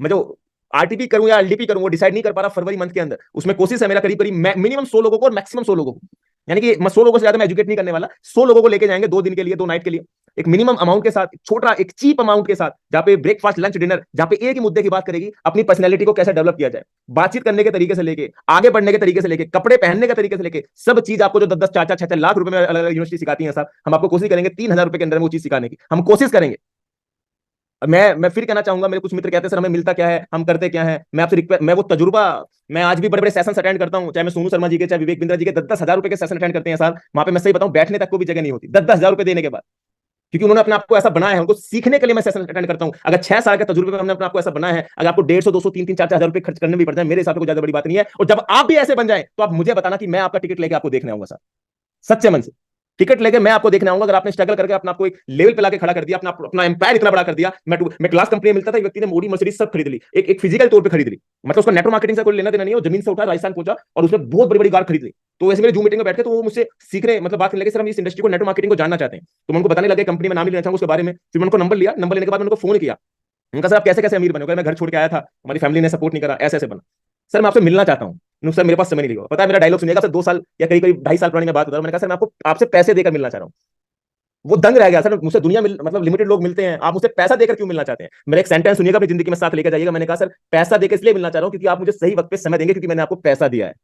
मैं जो आरटीपी करूं या एलडीपी करूं वो डिसाइड नहीं कर पा रहा फरवरी मंथ के अंदर। उसमें कोशिश है मेरा करीब करीब मिनिमम 100 लोगों को और मैक्सिमम 100 लोगों को, यानी कि मैं 100 लोगों से ज्यादा मैं एजुकेट नहीं करने वाला। 100 लोगों को लेके जाएंगे 2 दिन के लिए, 2 नाइट के लिए, एक मिनिमम अमाउंट के साथ, छोटा एक चीप अमाउंट के साथ, जहां पे ब्रेकफास्ट लंच डिनर, जहां पे एक ही मुद्दे की बात करेगी, अपनी पर्सनैलिटी को कैसे डेवलप किया जाए, बातचीत करने के तरीके से लेके, आगे बढ़ने के तरीके से लेके, कपड़े पहनने के तरीके से लेके, सब चीज आपको जो 10-10 4-4 6-6 लाख रुपए में अलग अलग यूनिवर्सिटी सिखाती है साहब, हम आपको कोशिश करेंगे 3000 रुपए के अंदर में वो चीज सिखाने की, हम कोशिश करेंगे। मैं फिर कहना चाहूंगा, मेरे कुछ मित्र कहते हैं सर हमें मिलता क्या है, हम करते क्या है। मैं आपसे रिक्वेस्ट, मैं वो तजुर्बा, मैं आज भी बड़े बड़े सेशन अटेंड करता हूं, चाहे मैं सोनू शर्मा जी के, चाहे विवेक बिंद्रा जी के, 10-10 हजार रुपए के सेशन अटेंड करते हैं साहब। वहां पे मैं सही बताऊं, बैठने तक को भी जगह नहीं होती 10-10 हजार रुपए देने के बाद, क्योंकि उन्होंने अपने आपको ऐसा बनाया है। उनको सीखने के लिए मैं सेशन अटेंड करता हूं। अगर 6 साल के तजुर्बे में हमने अपने आपको ऐसा बनाया है, अगर आपको 150, 200, 3-3, 4-4 हजार रुपए खर्च करने भी पड़ जाए, मेरे हिसाब से कोई ज्यादा बड़ी बात नहीं है। और जब आप भी ऐसे बन जाए तो आप मुझे बताना कि मैं आपका टिकट लेके आपको देखने आऊंगा सर, सच्चे मन से। टिकट लेके मैं आपको देखने आऊंगा। अगर आपने स्ट्रगल करके अपना आपको एक लेवल पे लाके खड़ा कर दिया, अपना एम्पायर इतना बड़ा कर दिया। मैं क्लास कंपनी में मिलता था, एक व्यक्ति ने मोडी मर्सिडीज सब खरीद ली, एक फिजिकल तौर पे खरीद ली। मतलब उसका नेटवर्क मार्केटिंग से कोई लेना देना नहीं है, वो जमीन से उठा, राजस्थान पहुंचा और उसने बहुत बड़ी बड़ी कार खरीद ली। तो ऐसे मेरे जूम मीटिंग में बैठे तो वो मुझसे सीखने मतलब बात करने लगे, सर हम इस इंडस्ट्री को नेटवर्क मार्केटिंग को जानना चाहते हैं। तो मैं उनको बताने लगे, कंपनी में नाम लेना चाहूंगा उसके बारे में। फिर मैं उनको नंबर लिया, नंबर लेने के बाद उनको फोन किया। उनका सर आप कैसे कैसे अमीर बने? मैं घर छोड़ के आया था, हमारी फैमिली ने सपोर्ट नहीं करा, ऐसे ऐसे बना। सर मैं आपसे मिलना चाहता हूँ। सर मेरे पास समय नहीं लगा। पता है मेरा डायलॉग सुनिएगा सर, 2 साल या करीब करीब 2.5 साल पुरानी मैं बात बता रहा हूं। मैंने कहा सर मैं आपको आपसे पैसे देकर मिलना चाह रहा हूँ। वो दंग रह गया, सर मुझसे दुनिया मतलब लिमिटेड लोग मिलते हैं, आप मुझसे पैसा देकर क्यों मिलना चाहते हैं? मेरा एक सेंटेंस सुनिएगा, अपनी जिंदगी में साथ लेकर जाइएगा। मैंने कहा सर पैसा देकर इसलिए मिलना चाह रहा हूं क्योंकि आप मुझे सही वक्त पे समय देंगे, क्योंकि मैंने आपको पैसा दिया है।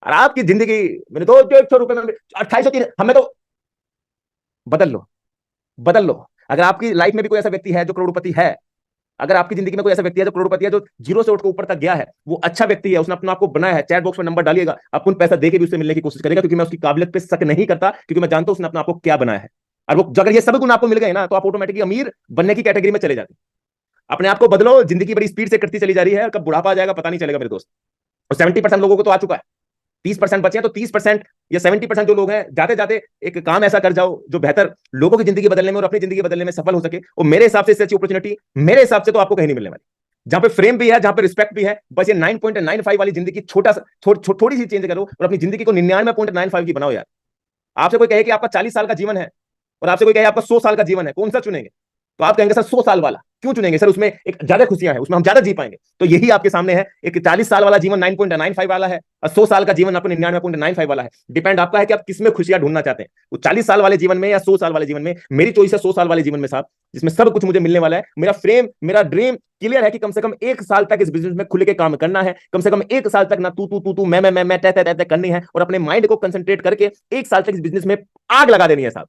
और आपकी जिंदगी मैंने तो 150 रुपए में 2803 हमें तो बदल लो, बदल लो। अगर आपकी लाइफ में भी कोई ऐसा व्यक्ति है जो करोड़पति है, अगर आपकी जिंदगी में कोई ऐसा व्यक्ति है जो करोड़पति है, जो जीरो से उठकर ऊपर तक गया है, वो अच्छा व्यक्ति है, उसने अपना आपको बनाया है, चैट बॉक्स में नंबर डालिएगा, अपन पैसा देके भी उससे मिलने की कोशिश करेगा, क्योंकि मैं उसकी काबिलियत पे शक नहीं करता, क्योंकि मैं जानता हूं उसने अपना आपको क्या बनाया है। और वो अगर ये सब गुण आपको मिल गए ना, तो आप ऑटोमेटिकली अमीर बनने की कैटेगरी में चले जाते हैं। अपने आप को बदलो, जिंदगी बड़ी स्पीड से कटती चली जा रही है, कब बुढ़ापा आ जाएगा पता नहीं चलेगा मेरे दोस्त। और 70% लोगों को तो आ चुका है, 30% बचे हैं, तो 30% या 70% जो लोग हैं, जाते जाते एक काम ऐसा कर जाओ जो बेहतर लोगों की जिंदगी बदलने में और अपनी जिंदगी बदलने में सफल हो सके। और मेरे हिसाब से इससे अच्छी अपॉर्चुनिटी मेरे हिसाब से तो आपको कहीं नहीं मिलने वाली, जहां पे फ्रेम भी है, जहां पे रिस्पेक्ट भी है। बस ये 9.95 वाली जिंदगी थोड़ी सी चेंज करो और अपनी जिंदगी को 99.95 की बनाओ यार। आपसे कोई कहे कि आपका 40 साल का जीवन है और आपसे कोई कहे आपका 100 साल का जीवन है, कौन सा चुनेंगे? तो आप कहेंगे सर 100 साल वाला। क्यों चुनेंगे सर? उसमें एक ज्यादा खुशियां हैं, उसमें हम ज्यादा जी पाएंगे। तो यही आपके सामने है, एक 40 साल वाला जीवन 9.95 वाला है और 100 साल का जीवन आपको 99.95 वाला है। डिपेंड आपका है कि आप किसमें खुशियां ढूंढना चाहते हैं, वो 40 साल वाले जीवन में या 100 साल वाले जीवन में। मेरी चॉइस है 100 साल वाले जीवन में साहब, जिसमें सब कुछ मुझे मिलने वाला है। मेरा फ्रेम, मेरा ड्रीम क्लियर है कि कम से कम 1 साल तक इस बिजनेस में खुल के काम करना है। कम से कम 1 साल तक ना तू मैं तय करनी है और अपने माइंड को कंसंट्रेट करके 1 साल तक इस बिजनेस में आग लगा देनी है साहब।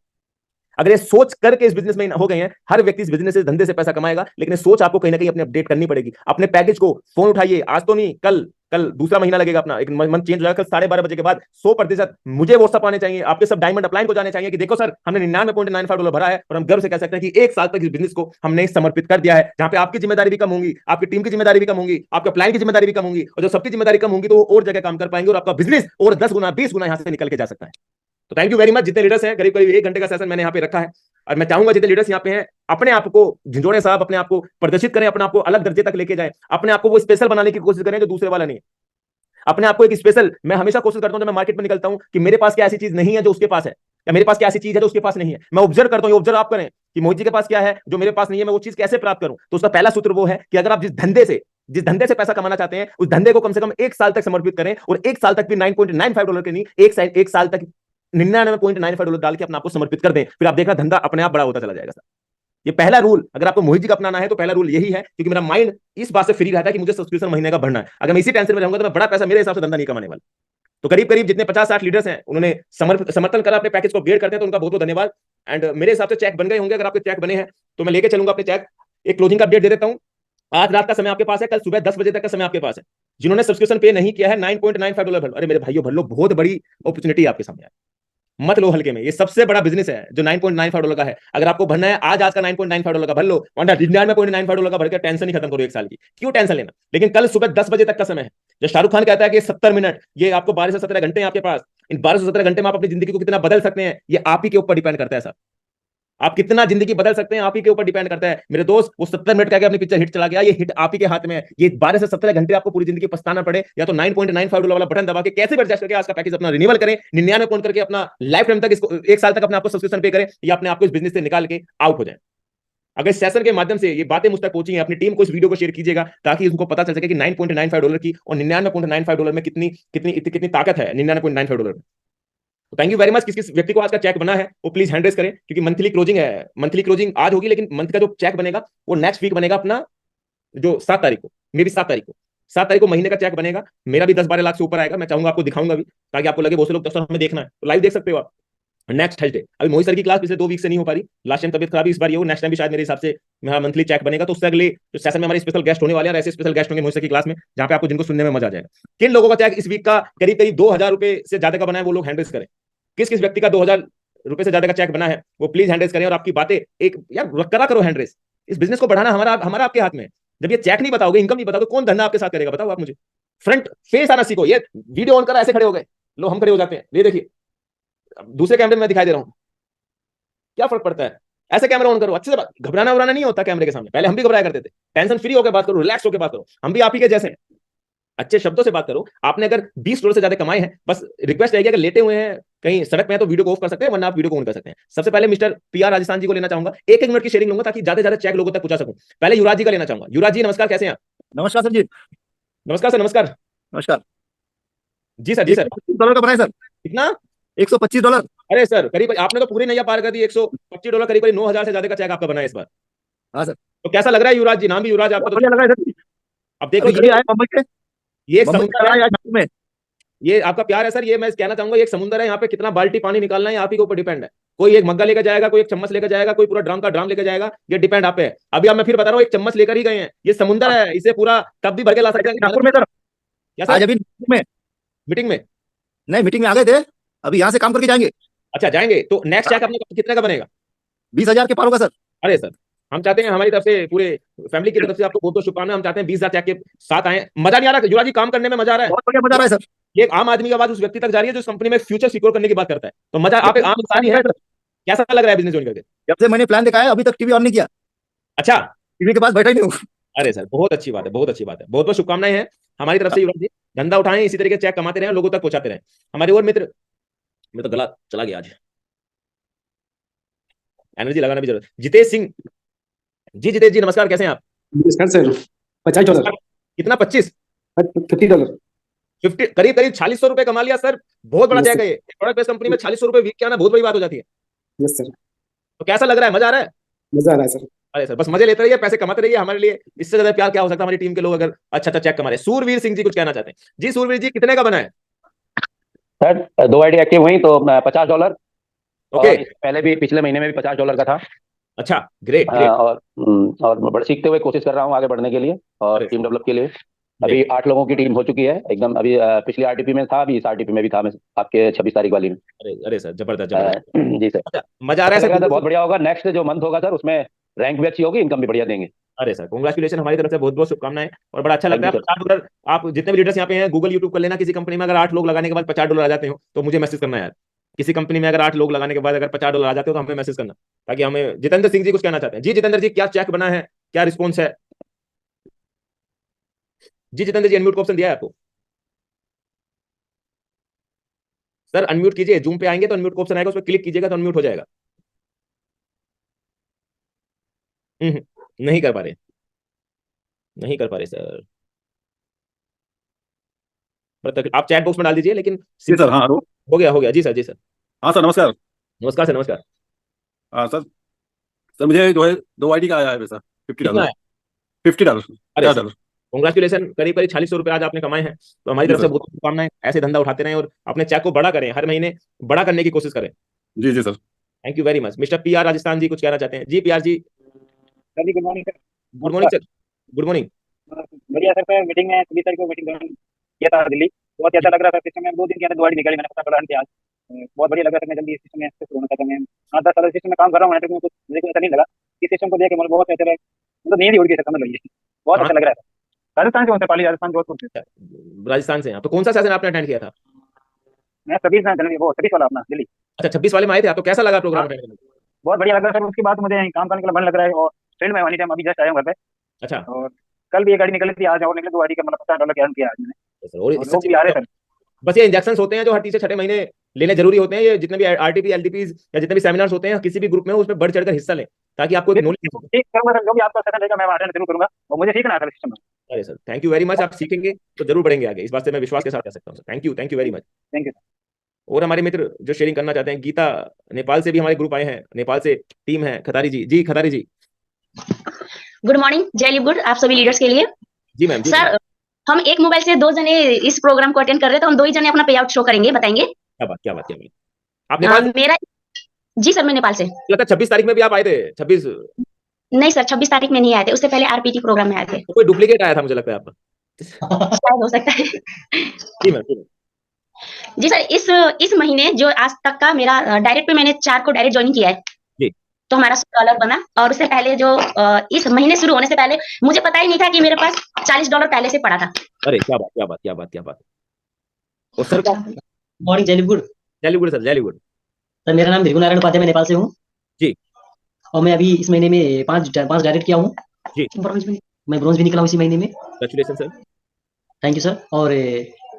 अगर ये सोच करके इस बिजनेस में हो गए हैं, हर व्यक्ति इस बिजनेस से धंधे से पैसा कमाएगा, लेकिन सोच आपको कहीं ना कहीं अपने अपडेट करनी पड़ेगी। अपने पैकेज को फोन उठाइए, आज तो नहीं कल, कल दूसरा महीना लगेगा, अपना एक मंथ चेंज होगा। कल 12:30 बजे के बाद 100% मुझे व्हाट्सअप आने चाहिए, आपके सब डायमंड अपलाइन को जाने चाहिए कि देखो सर हमने $99.95 भरा है और हम गर्व से कह सकते हैं कि 1 साल तक इस बिजनेस को हमने समर्पित कर दिया है, जहां पे आपकी जिम्मेदारी भी कम होगी, आपकी टीम की जिम्मेदारी भी कम होगी, आपके अपलाइन की जिम्मेदारी भी कम होगी। और जब सबकी जिम्मेदारी कम होगी तो वो और जगह काम कर पाएंगे और आपका बिजनेस और 10 गुना 20 गुना यहां से निकल के जा सकता है। तो थैंक यू वेरी मच। जितने लीडर्स हैं, करीब करीब 1 घंटे का सेशन मैंने यहाँ पे रखा है और मैं चाहूंगा जितने लीडर्स यहाँ पे हैं, अपने आप को झिझोड़े साहब, अपने आप को प्रदर्शित करें, अपने आप को अलग दर्जे तक लेके जाए, अपने आप को वो स्पेशल बनाने की कोशिश करें जो दूसरे वाला नहीं है। अपने आप को एक स्पेशल, मैं हमेशा कोशिश करता हूं जब मैं मार्केट में निकलता हूं कि मेरे पास क्या ऐसी चीज नहीं है जो उसके पास है, या मेरे पास क्या ऐसी चीज है जो उसके पास नहीं है। मैं ऑब्जर्व करता हूं, ऑब्जर्व आप करें कि मोहित जी के पास क्या है जो मेरे पास नहीं है, मैं वो चीज कैसे प्राप्त करूं। तो उसका पहला सूत्र वो है कि अगर आप जिस धंधे से पैसा कमाना चाहते हैं, उस धंधे को कम से कम 1 साल तक समर्पित करें, और 1 साल तक भी $9.95 के नहीं, एक साल तक $99.95 डाल के अपने आपको समर्पित कर दें। फिर आप देखना धंधा अपने आप बड़ा होता चला जाएगा। ये पहला रूल अगर आपको मोहित जी का अपनाना है तो पहला रूल यही है, क्योंकि मेरा माइंड इस बात से फ्री रहता है कि मुझे सब्सक्रिप्शन महीने का भरना है। अगर मैं इसी टेंशन में रहूंगा तो मैं बड़ा पैसा मेरे हिसाब से धंधा नहीं कमाने वाला। तो करीब करीब जितने 50-60 लीडर्स हैं उन्होंने समर्थन करा, अपने पैकेज को अपग्रेड करते हैं, तो उनका बहुत बहुत धन्यवाद। एंड मेरे हिसाब से चेक बन गए होंगे। अगर आपके चेक बने हैं तो मैं लेके चलूंगा अपने चेक। एक क्लोजिंग का अपडेट दे देता हूं। आज रात का समय आपके पास है, कल सुबह 10 बजे तक का समय आपके पास है। जिन्होंने सब्सक्रिप्शन पे नहीं किया है, $9.95 भर लो। अरे मेरे भाइयों भर लो, बहुत बड़ी अपॉर्चुनिटी आपके सामने है, मत लो हल्के में। ये सबसे बड़ा बिजनेस है जो $9.95 का है। अगर आपको भरना है आज का $9.95 का भर लो, वरना $99.95 का भर के टेंशन ही खत्म करो 1 साल की। क्यों टेंशन लेना? लेकिन कल सुबह 10 बजे तक का समय है। जो शाहरुख खान कहता है कि 70 मिनट, ये आपको 12 से 17 घंटे आपके पास। इन 12 से 17 घंटे में आप अपनी जिंदगी को कितना बदल सकते हैं, ये आप ही के ऊपर डिपेंड करता है सर। आप कितना जिंदगी बदल सकते हैं आप ही के ऊपर डिपेंड करता है मेरे दोस्त। वो 70 मिनट का अपनी पिक्चर हिट चला गया, ये हिट आप ही के हाथ में है। ये 12 से 17 घंटे आपको पूरी जिंदगी पछताना पड़े, या तो $9.95 वाला बटन दबा के कैसे भी एडजस्ट करके आज का पैकेज अपना रिन्यूअल करें, 99 पॉइंट करके अपना लाइफ टाइम तक इसको 1 साल तक अपने आपको सब्सक्रिप्शन पे करें, या अपने आपको इस बिजनेस से निकाल के आउट हो जाए। अगर इस सेशन के माध्यम से ये बातें मुझ तक पहुंची हैं, अपनी टीम को इस वीडियो को शेयर कीजिएगा, ताकि उनको पता चल सके कि $9.95 की और $99.95 में कितनी कितनी कितनी ताकत है $99.95 में। तो थैंक यू वेरी मच। किस किस व्यक्ति को आज का चेक बना है वो प्लीज हैंड रेस करें, क्योंकि मंथली क्लोजिंग है। मंथली क्लोजिंग आज होगी, लेकिन मंथ का जो चेक बनेगा वो नेक्स्ट वीक बनेगा, अपना जो 7 तारीख को, मे भी 7 तारीख को महीने का चेक बनेगा। मेरा भी 10-12 लाख से ऊपर आएगा। मैं चाहूंगा आपको दिखाऊंगा भी, ताकि आपको लगे बहुत से लोग तो हमें देखना है, तो लाइव देख सकते हो आप नेक्स्ट थर्सडे। अभी मोहित सर की क्लास पिछले 2 वीक से नहीं हो पा रही, लास्ट टाइम तबियत खराब, इस बार ये हो, नेक्स्ट टाइम भी शायद मेरे हिसाब से मेरा मंथली चेक बनेगा। तो उससे अगले जो सेशन में हमारे स्पेशल गेस्ट होने वाले हैं, ऐसे स्पेशल गेस्ट होंगे मोहित सर की क्लास में, जहां पे आपको जिनको सुनने में मजा आ जाएगा। किन लोगों का चेक इस वीक का करीब करीब 2,000 रुपए से ज्यादा का बना है, वो लोग हैंड रेस करें। किस किस व्यक्ति का 2,000 रुपए से ज्यादा का चेक बना है वो प्लीज हैंड रेस करें। और आपकी बातें एक यार करा करो हैंड रेस। इस बिजनेस को बढ़ाना हमारा हमारा आपके हाथ में है। जब ये चेक नहीं बताओगे, इनकम नहीं बताओगे, कौन धंधा आपके साथ करेगा? बताओ आप मुझे। फ्रंट फेस आना सीखो। ये वीडियो ऑन करा, ऐसे खड़े हो गए, लो हम खड़े हो जाते हैं, ये देखिए दूसरे कैमरे में मैं दिखाई दे रहा हूँ, क्या फर्क पड़ता है? ऐसे कैमरा ऑन करो, अच्छे से बात, घबराना वबराना नहीं होता कैमरे के सामने। पहले हम भी घबराया करते थे। टेंशन फ्री होकर बात करो, रिलैक्स होकर बात करो, हम भी आप ही के जैसे हैं। अच्छे शब्दों से बात करो। आपने अगर 20 डॉलर से ज्यादा कमाए हैं, बस रिक्वेस्ट रहेगी, अगर लेटे हुए हैं कहीं सड़क पे हैं तो वीडियो को ऑफ कर सकते हैं, वरना आप वीडियो को ऑन कर सकते हैं। सबसे पहले मिस्टर पीआर राजस्थान जी को लेना चाहूंगा, एक मिनट की शेयरिंग लूंगा ताकि ज्यादा से ज्यादा चेक लोगों तक पहुंचा सकूं। पहले युवराज जी का लेना चाहूंगा। युवराज जी नमस्कार, कैसे हैं आप? नमस्कार सर जी। नमस्कार सर, नमस्कार। नमस्कार। जी सर, जी सर। $125 का बनाए सर। कितना? $125। अरे सर, करीब आपने तो पूरी नैया पार कर दी। $125, करीब करीब 9,000 से ज्यादा का चेक आपका बना है इस बार। हाँ सर। तो कैसा लग रहा है युवराज जी? नाम भी युवराज आपका बहुत तो। बढ़िया लगा है सर जी। अब देखो, अभी ये आए मुंबई से। ये एक मुंबई से समुंदर है। आए आज नासिक में। ये आपका प्यार है सर। ये मैं कहना चाहूंगा, ये एक समुंदर है, यहाँ पे कितना बाल्टी पानी निकालना है, आप ही के ऊपर डिपेंड है। कोई एक मग्गा लेकर जाएगा, कोई एक चम्मच लेकर जाएगा, कोई पूरा ड्राम का ड्राम लेकर जाएगा, ये डिपेंड आप पे है। अभी आप, मैं फिर बता रहा हूँ, एक चम्मच लेकर ही गए हैं। ये समुंदर है, इसे पूरा टब भी भर के ला सकते हैं। नागपुर में सर। क्या आज सर? अभी नासिक में। मीटिंग में? नहीं, मीटिंग में आ गए थे। अभी यहाँ से काम करके जाएंगे। अच्छा, जाएंगे तो नेक्स्ट चेक अपने कितने का बनेगा? 20,000 के पार होगा सर। अरे सर, हम चाहते हैं हमारी तरफ से, पूरे फैमिली की तरफ से आपको बहुत बहुत शुभकामनाएं। हम चाहते हैं 20,000 चेक के साथ आए। मजा नहीं आ रहा युवराज जी? काम करने में मजा आ रहा है? बहुत बढ़िया मजा आ रहा है सर। ये एक आम आदमी की आवाज उस व्यक्ति तक जा रही है जो इस कंपनी में फ्यूचर सिक्योर करने की बात करता है। तो मजा, आप एक आम इंसान ही है। कैसा लग रहा है बिजनेस ज्वाइन करके? जब से मैंने प्लान दिखाया अभी तक टीवी ऑन नहीं किया। अच्छा। टीवी के पास बैठा ही नहीं हूँ। अरे सर, बहुत अच्छी बात है, बहुत अच्छी बात है। बहुत बहुत शुभकामनाएं हैं हमारी तरफ से युवराज जी। धंधा उठाएं, इसी तरीके चेक कमाते रहें, लोगों तक पहुंचाते रहें। हमारे और मित्र, मैं तो गला चला गया आज, एनर्जी लगाना भी जरूरत। जितेश सिंह जी, जितेश जी नमस्कार, कैसे हैं आप? नमस्कार सर। $50। कितना? 25? $50। 50, करीब करीब 4600 रुपए कमा लिया सर। बहुत बड़ा यस चेक सर। है ये। प्रोडक्ट बेस्ड कंपनी में 4600 रुपए वीक के आना बहुत बड़ी बात हो जाती है। Yes sir. तो कैसा लग रहा है? मजा आ रहा है? मजा आ रहा है सर। अरे सर, बस मजे लेते रहिए, पैसे कमाते रहिए। हमारे लिए इससे ज्यादा प्यार क्या हो सकता है? हमारी टीम के लोग अगर अच्छा अच्छा चेक कमा रहे हैं। सूरवीर सिंह जी कुछ कहना चाहते हैं। जी सूरवीर जी, कितने का बना है? सर 2 आईडी एक्टिव हुई तो $50। ओके। और पहले भी, पिछले महीने में भी $50 का था। अच्छा, ग्रेट ग्रेट। और सीखते हुए कोशिश कर रहा हूँ आगे बढ़ने के लिए और अरे टीम डेवलप के लिए। अभी 8 लोगों की टीम हो चुकी है एकदम। अभी पिछली आरटीपी में था, अभी इस आरटीपी में भी था मैं, आपके 26 तारीख वाली में। अरे अरे सर, जबरदस्त जबरदस्त। जी सर। अच्छा, मजा आ रहा है लग रहा सर? है बहुत बढ़िया होगा। नेक्स्ट जो मंथ होगा सर, उसमें रैंक भी अच्छी होगी, इनकम भी बढ़िया देंगे। अरे सर, कांग्रेचुलेशन हमारी तरफ से, बहुत बहुत शुभकामनाएं। और बड़ा अच्छा लगता है। Thank you sir. $50, आप जितने भी लीडर्स यहाँ पे हैं, गूगल यूट्यूब कर लेना। किसी कंपनी में अगर 8 लोग लगाने के बाद $50 आ जाते हो तो मुझे मैसेज करना यार। किसी कंपनी में अगर 8 लोग लगाने के बाद अगर $50 आ जाते हो तो हमें मैसेज करना, ताकि हमें। जितेंद्र सिंह जी कुछ कहना चाहते हैं। जी जितेंद्र जी, क्या चेक बना है? क्या रिस्पॉन्स है? जी जितेंद्र जी, अनम्यूट का ऑप्शन दिया है आपको? सर अनम्यूट कीजिए, जूम पे आएंगे तो अनम्यूट का ऑप्शन आएगा, उस पर क्लिक कीजिएगा तो अनम्यूट हो जाएगा। नहीं कर पा रहे, नहीं कर पा रहे सर। आप चैट बॉक्स में डाल दीजिए, लेकिन जी सर। हाँ, हेलो। हो गया जी सर, जी सर। हाँ सर, नमस्कार। नमस्कार सर, नमस्कार। हाँ सर। सर मुझे जो है 2 आईडी का आया है पैसा। कितना $50। है? $50। अरे सर, $50। कांग्रेचुलेशन। करीब करीब 4600 रुपए आज आपने कमाए हैं। तो हमारी जी तरफ से सर। बहुत शुभकामनाएं। ऐसे धंधा उठाते रहें और अपने चेक को बड़ा करें, हर महीने बड़ा करने की कोशिश करें। जी जी sir. Thank you very much. Mister PR Rajasthan ji कुछ कहना चाहते हैं। जी पीआर जी। सर जी good morning sir. Good morning नमस्कार। सर। Good morning. बढ़िया सर। मैं मीटिंग में 20 तारीख को मीटिंग ज्वाइन किया था दिल्ली। बहुत ही अच्छा लग रहा था। सिस्टम में 2 दिन के अंदर 2 आईडी निकाली, मैंने पता चला कि आज बहुत बढ़िया लग रहा था। मैं जल्दी इस सिस्टम में शुरू होना चाहता। मैं 8-10 साल सिस्टम में काम कर रहा हूँ नेटवर्क में, कुछ मुझे कुछ ऐसा नहीं लगा। इस सिस्टम को देख के मुझे बहुत अच्छा लगा। मतलब नींद ही उड़ गई सर, समझ लीजिए। बहुत कहाँ? अच्छा लग रहा है। राजस्थान से हूँ सर, पाली राजस्थान, जोधपुर से। राजस्थान से हैं आप? तो कौन सा सेशन आपने अटेंड किया था? मैं 26 वो 26 वाला अपना दिल्ली। अच्छा, 26 वाले में आए थे आप। तो कैसा लगा प्रोग्राम हाँ, अटेंड करने में? बहुत बढ़िया लग रहा है सर। उसके बाद मुझे काम करने के लिए मन लग रहा है। और फील्ड में वाली टाइम अभी जस्ट आया हूँ घर पे। अच्छा। और कल भी एक गाड़ी निकली थी, आज और निकले 2 आईडी का, मतलब $50 की अर्न किया आज मैंने। तो सर, और और इससे लोग अच्छी भी आ बात रहे क्या? हैं सर। बस ये इंजेक्शन होते हैं जो हर तीसरे छठे महीने लेने जरूरी होते हैं। ये जितने भी आरटीपी एलटीपीज या जितने भी सेमिनार्स होते हैं, किसी भी ग्रुप में हो, उसमें बढ़ चढ़कर हिस्सा लें, ताकि आपको एक नॉलेज हो। ठीक करूंगा सर, जो भी आपका सेशन रहेगा मैं अटेंड जरूर करूंगा। और मुझे सीखना है सर सिस्टम में। अरे sir, thank you very much. आप सीखेंगे तो जरूर बढ़ेंगे आगे, इस बात से मैं विश्वास के साथ कह सकता हूँ sir. Thank you very much. Thank you. और हमारे मित्र जो शेयरिंग करना चाहते हैं, गीता नेपाल से भी हमारे ग्रुप आए हैं। नेपाल से टीम है। खतारी जी, जी खतारी जी। गुड मॉर्निंग, जय गुड आप सभी लीडर्स के लिए। जी मैम, जी सर, हम एक मोबाइल से 2 जने इस प्रोग्राम को अटेंड कर रहे हैं, तो हम 2 ही जने अपना पे आउट शो करेंगे, बताएंगे। क्या बात, क्या बात, क्या बात। आप नेपाल? मेरा जी सर, मैं नेपाल से। लगता है 26 तारीख में भी आप आए थे। 26? नहीं सर, 26 तारीख में नहीं आए थे, उससे पहले आरपीटी प्रोग्राम में आए थे। तो कोई डुप्लीकेट आया था मुझे लगता है आपका। शायद हो सकता है। जी मैम, जी मैम। जी सर, इस महीने जो आज तक का मेरा डायरेक्ट पे मैंने 4 को डायरेक्ट ज्वाइन किया है जी। तो हमारा $100 बना। और उससे पहले जो इस महीने शुरू होने से पहले मुझे पता ही नहीं था कि मेरे पास $40 पहले से पड़ा था। अरे क्या बात, क्या बात, क्या बात, क्या बात। और सर का मॉर्निंग जयलीगुड। जैली गुड सर, जैली गुड। सर मेरा नाम भृगु नारायण उपाध्याय, मैं नेपाल से हूँ जी। और मैं अभी इस महीने में पांच डायरेक्ट किया हूँ जी। मैं ब्रॉन्ज भी निकला हूँ इसी महीने में। Congratulation sir. Thank you sir. और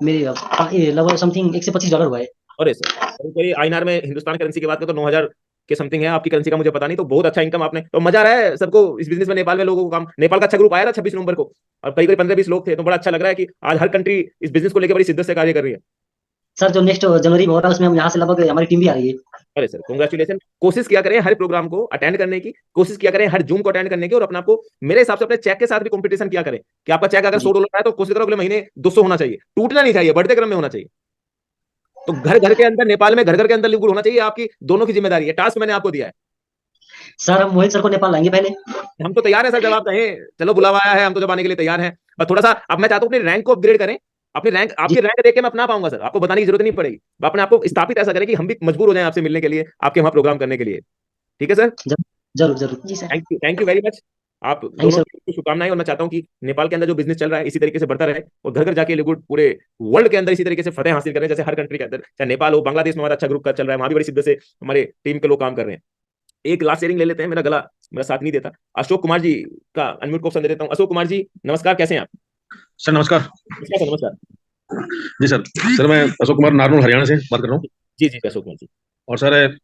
मेरे लगभग समथिंग $125 हुआ है। अरे सर आईएनआर में हिंदुस्तान करेंसी की बात करें तो 9,000 के समथिंग है, आपकी करेंसी का मुझे पता नहीं, तो बहुत अच्छा इनकम आपने, तो मजा आ रहा है सबको इस बिजनेस में, नेपाल में लोगों को काम, नेपाल का अच्छा ग्रुप आया था 26 नवंबर को और करीब 15-20 लोग थे, तो बड़ा अच्छा लग रहा है कि आज हर कंट्री इस बिजनेस को लेकर बड़ी शिद्दत से कार्य कर रही है। सर जो नेक्स्ट जनवरी में हो रहा है उसमें हम यहाँ से लगभग हमारी टीम भी आ रही है। अरे सर कांग्रेचुलेशन। कोशिश किया करें हर प्रोग्राम को अटेंड करने की, कोशिश किया करें हर जूम को अटेंड करने की, और अपने आपको मेरे हिसाब से अपने चेक के साथ भी कंपटीशन किया करें कि आपका चेक अगर $100 है तो कोशिश करो अगले महीने 200 होना चाहिए, टूटना नहीं चाहिए, बढ़ते क्रम में होना चाहिए। तो घर घर के अंदर, नेपाल में घर घर के अंदर लिक्विड होना चाहिए, आपकी दोनों की जिम्मेदारी है, टास्क मैंने आपको दिया है। सर हम मोहित सर को नेपाल लाएंगे पहले। हम तो तैयार है सर, जब आप कहें चलो बुलावा आया है, हम तो जब आने के लिए तैयार हैं। और थोड़ा सा अब मैं चाहता हूँ अपनी रैंक को अपग्रेड करें, अपनी रैंक, आपकी रैंक देख के मैं अपना पाऊंगा सर, आपको बताने की जरूरत नहीं पड़ेगी, अपने आपको स्थापित ऐसा करें कि हम भी मजबूर हो जाएं आपसे मिलने के लिए, आपके वहां प्रोग्राम करने के लिए। ठीक है सर, जरूर जरूर जी sir. Thank you very much. आप दोनों को शुभकामनाएं, और मैं चाहता हूं कि नेपाल के अंदर जो बिजनेस चल रहा है इसी तरीके से बढ़ता रहे, और घर घर जाके लिक्विड पूरे वर्ल्ड के अंदर इसी तरीके से फतेह हासिल करें, जैसे हर कंट्री के अंदर, चाहे नेपाल हो, बांग्लादेश में हमारा अच्छा ग्रुप का चल रहा है, वहां भी बड़ी शिद्दत से हमारे टीम के लोग काम कर रहे हैं। एक लास्ट शेयरिंग ले लेते हैं, मेरा साथ नहीं देता। अशोक कुमार जी का अनम्यूट को ऑप्शन दे देता हूँ। अशोक कुमार जी नमस्कार, कैसे हैं आप? सर नमस्कार। नमस्कार जी सर मैं अशोक कुमार नारनौल हरियाणा से बात कर रहा हूँ। जी अशोक कुमार जी। और सर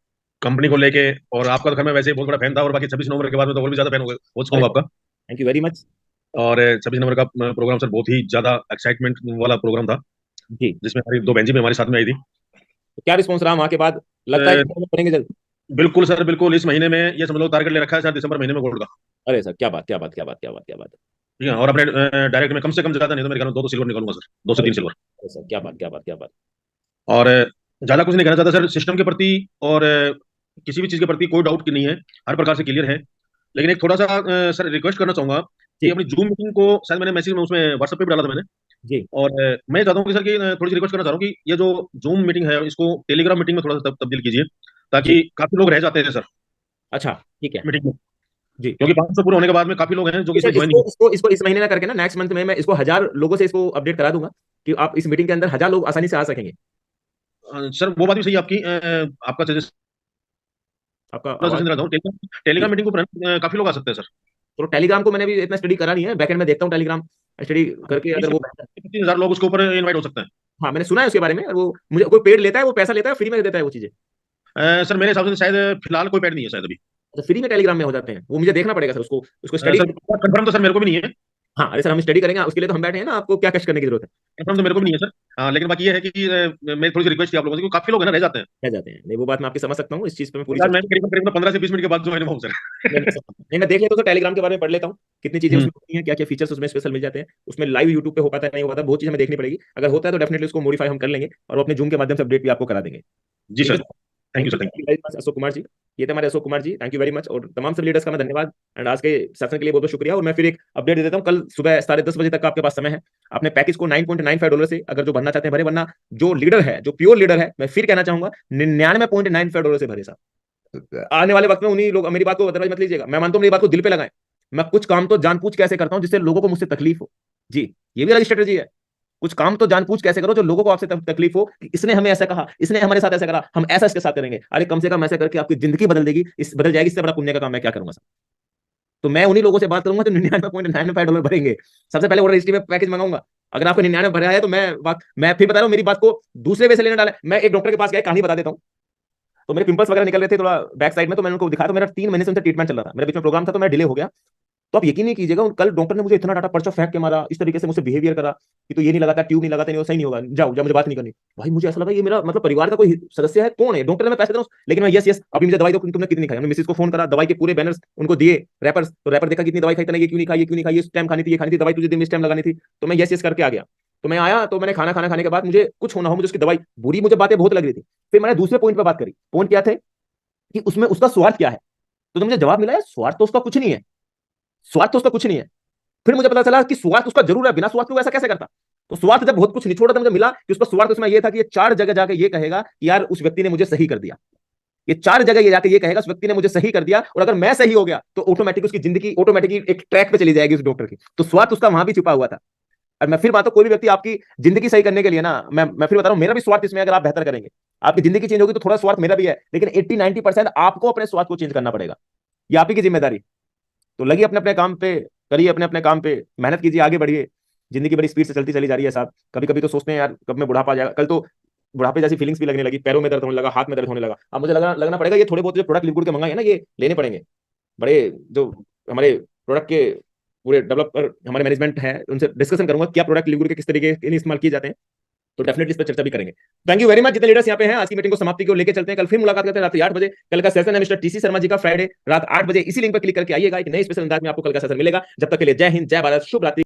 कंपनी को लेके, और आपका तो खैर मैं वैसे ही बहुत बड़ा फैन था, और बाकी 26 नवंबर के बाद में तो और भी ज्यादा फैन हो चुका हूँ आपका। Thank you very much. और 26 नवंबर का प्रोग्राम सर बहुत ही ज्यादा एक्साइटमेंट वाला प्रोग्राम था जी, जिसमें हमारी 2 बहन जी भी हमारे साथ में आई थी। तो क्या रिस्पॉन्स रहा वहां के बाद? लगता है करेंगे जल्द? बिल्कुल सर, बिल्कुल। इस महीने में ये समझ लो टारगेट ले रखा है सर, दिसंबर महीने में गोल्ड का। अरे सर क्या बात, क्या बात, क्या बात, क्या बात, क्या बात। ठीक है, और अपने डायरेक्ट में कम से कम ज्यादा नहीं तो मेरे ख्याल में 2 सिल्वर निकालूंगा सर, 2 से 3 सिल्वर। अरे सर क्या बात, क्या बात, क्या बात। और ज्यादा कुछ नहीं कहना चाहता सर, सिस्टम के प्रति और किसी भी चीज के प्रति कोई डाउट की नहीं है, हर प्रकार से क्लियर है। लेकिन एक थोड़ा सा सर रिक्वेस्ट करना चाहूंगा कि अपनी जूम मीटिंग को, शायद मैंने मैसेज में उसमें व्हाट्सएप पे भी डाला था मैंने जी, और मैं चाहता हूँ कि सर कि थोड़ी सी रिक्वेस्ट करना चाह रहा हूँ कि ये जो जूम मीटिंग है इसको टेलीग्राम मीटिंग में थोड़ा सा तब्दील कीजिए, ताकि काफी लोग रह जाते हैं सर अच्छा ठीक है मीटिंग में, जी। क्योंकि 500 पूरे होने के बाद में काफी लोग हैं जो कि इसमें ज्वाइन इसको इस महीने में करके ना, नेक्स्ट मंथ में मैं इसको 1000 लोगों से इसको अपडेट करा दूंगा कि आप इस मीटिंग के अंदर 1000 लोग आसानी से आ सकेंगे। सर वो बात भी सही है आपकी। आपका सजेशन आपका टेलीग्राम मीटिंग को काफी लोग आ सकते हैं सर। तो टेलीग्राम को मैंने भी इतना स्टडी करा नहीं है, बैकएंड में देखता हूँ टेलीग्राम स्टडी करके, अगर वो 25,000 लोग उसके ऊपर इनवाइट हो सकते हैं। हाँ मैंने सुना है उसके बारे में, और वो मुझे कोई पेड लेता है, वो पैसा लेता है, फ्री में देता है वो चीजें? सर मेरे हिसाब से शायद फिलहाल कोई पेड नहीं है शायद अभी। तो फ्री में टेलीग्राम में हो जाते हैं, वो मुझे देखना पड़ेगा सर, उसको स्टडी। सर कंफर्म तो सर मेरे को भी नहीं है। हाँ अरे सर हम स्टडी करेंगे, उसके लिए तो हम बैठे हैं ना, आपको क्या कष्ट करने की जरूरत है? कंफर्म तो मेरे को भी नहीं है सर। लेकिन बाकी ये है कि मैं थोड़ी सी रिक्वेस्ट की आप लोगों से, क्योंकि काफी लोग है ना रह जाते हैं। रह जाते हैं, नहीं वो बात मैं आपकी समझ सकता हूँ, इस चीज पे मैं पूरी सर मैं करीबन करीबन 15 से 20 मिनट के बाद जो है सर नहीं मैं देख लेता हूँ टेलीग्राम के बारे में, पढ़ लेता हूँ कितनी चीजें उसमें होती हैं, क्या क्या फीचर्स उसमें स्पेशल मिल जाते हैं, उसमें लाइव यूट्यूब पे हो पाता है नहीं हो पाता, बहुत चीजें हमें देखनी पड़ेगी, अगर होता है तो डेफिनेटली उसको मॉडिफाई हम कर लेंगे और अपने जूम के माध्यम से अपडेट भी आपको करा देंगे। जी sir, thank you sir, thank very much Ashok Kumar ji. ये थे हमारे Ashok Kumar ji, thank you very much, और तमाम सब लीडर्स का मैं धन्यवाद, एंड आज के सेशन के लिए बहुत बहुत शुक्रिया। और मैं फिर एक अपडेट दे देता हूँ, कल सुबह 10:30 बजे तक का आपके पास समय है, अपने पैकेज को $9.95 से अगर जो भरना चाहते हैं भरे, वरना जो लीडर है, जो प्योर लीडर है, मैं फिर कहना चाहूंगा $99.95 से भरे साहब। आने वाले वक्त में उन्हीं लोग, मेरी बात को अदरवाइज मत लीजिएगा, मैं मानता हूँ मेरी बात को दिल पे लगाएं, मैं कुछ काम तो जानबूझ कैसे करता हूँ जिससे लोगों को मुझसे तकलीफ हो। जी ये भी अलग स्ट्रेटेजी है, कुछ काम तो जानबूझ कैसे करो जो लोगों को आपसे तकलीफ हो, कि इसने हमें ऐसा कहा, इसने हमारे साथ ऐसा करा, हम ऐसा इसके साथ करेंगे, अरे कम से कम ऐसा करके आपकी जिंदगी बदल देगी, इस बदल जाएगी, इससे बड़ा पुण्य का काम मैं क्या करूंगा सर? तो मैं उन्हीं लोगों से बात करूंगा जो $99.95 भरेंगे, सबसे पहले वो रजिस्ट्री में पैकेज मंगाऊंगा। अगर आपको 99 भरा है तो मैं फिर बता रहा हूँ, मेरी बात को दूसरे वे से लेने डाले। मैं एक डॉक्टर के पास गया, कहानी बता देता हूँ, तो मेरे पिंपल्स वगैरह निकल रहे थे थोड़ा बैक साइड में, तो मैंने उनको दिखाया, तो मेरा 3 महीने से उनसे ट्रीटमेंट चल रहा था, मेरे बीच में प्रोग्राम था तो मैं डिले हो गया। तो आप यकीन नहीं कीजिएगा, कल डॉक्टर ने मुझे इतना डाटा पर्चा फेंक के मारा, इस तरीके से मुझसे बिहेवियर करा कि तो ये नहीं लगाता, ट्यूब नहीं लगाता, नहीं वो सही नहीं होगा, जाओ मुझे बात नहीं करनी। भाई मुझे ऐसा लगा ये मेरा मतलब परिवार का कोई सदस्य है, कौन है? डॉक्टर ने मैं पैसे दे रहा हूँ, लेकिन मैं यस अभी मुझे दवाई दो, तुमने कितनी खाई? हमने मिसेज को फोन करा, दवाई के पूरे बैनर्स उनको दिए, रैपर्स, तो रैपर देखा कितनी दवाई खाई, ये क्यों नहीं खाई, ये क्यों नहीं खाई, ये टाइम खानी थी, ये खानी थी, दवाई तुझे दिन में इस टाइम लगानी थी, तो मैं यस करके आ गया। तो मैं आया, तो मैंने खाना खाने के बाद मुझे कुछ होना हो, मुझे उसकी दवाई बुरी, मुझे बातें बहुत लग रही थी, फिर मैंने दूसरे पॉइंट पर बात करी। पॉइंट क्या थे कि उसमें उसका स्वार्थ क्या है, तो मुझे जवाब मिला है स्वार्थ तो उसका कुछ नहीं है, स्वार्थ तो उसका कुछ नहीं है। फिर मुझे पता चला कि स्वार्थ उसका जरूर है, बिना स्वार्थ को ऐसा कैसे करता? तो स्वार्थ जब बहुत कुछ निचोड़ा था, मुझे मिला कि उसका स्वार्थ उसमें यह था कि ये 4 जगह जाके ये कहेगा कि यार उस व्यक्ति ने मुझे सही कर दिया, ये 4 जगह ये जाके ये कहेगा उस व्यक्ति ने मुझे सही कर दिया, और अगर मैं सही हो गया तो ऑटोमेटिक उसकी जिंदगी ऑटोमेटिकली एक ट्रैक पे चली जाएगी उस डॉक्टर की। तो स्वार्थ उसका वहां भी छुपा हुआ था। और मैं फिर बात, कोई भी व्यक्ति आपकी जिंदगी सही करने के लिए ना, मैं फिर बता रहा हूं, मेरा भी स्वार्थ इसमें, अगर आप बेहतर करेंगे आपकी जिंदगी चेंज होगी तो थोड़ा स्वार्थ मेरा भी है, लेकिन 80-90% आपको अपने स्वार्थ को चेंज करना पड़ेगा, ये आप ही की जिम्मेदारी। तो लगिए अपने अपने काम पे, करिए अपने अपने काम पे, मेहनत कीजिए, आगे बढ़िए। जिंदगी बड़ी स्पीड से चलती चली जा रही है साहब। कभी कभी तो सोचते हैं यार कब मैं बुढ़ापा आ जाएगा। कल तो बुढ़ापे जैसी फीलिंग्स भी लगने लगी, पैरों में दर्द होने लगा, हाथ में दर्द होने लगा। अब मुझे लगना पड़ेगा ये थोड़े बहुत जो प्रोडक्ट लिक्विड के मंगाए हैं ना, ये लेने पड़ेंगे। बड़े जो हमारे प्रोडक्ट के पूरे डेवलपर हमारे मैनेजमेंट है, उनसे डिस्कशन करूंगा क्या प्रोडक्ट लिक्विड के किस तरीके के इस्तेमाल किए जाते हैं, तो डेफिनेटली इस पर चर्चा भी करेंगे। थैंक यू वेरी मच जितने लीडर्स यहाँ पे हैं। आज की मीटिंग को समाप्ति की ओर लेके चलते हैं। कल फिर मुलाकात करते हैं रात 8 बजे। कल का सेशन है मिस्टर टीसी शर्मा जी का, फ्राइडे रात 8 बजे। इसी लिंक पर क्लिक करके आइएगा, एक नए स्पेशल अंदाज में आपको कल का सेशन मिलेगा। जब तक के लिए जय हिंद, जय भारत, शुभ रात्रि।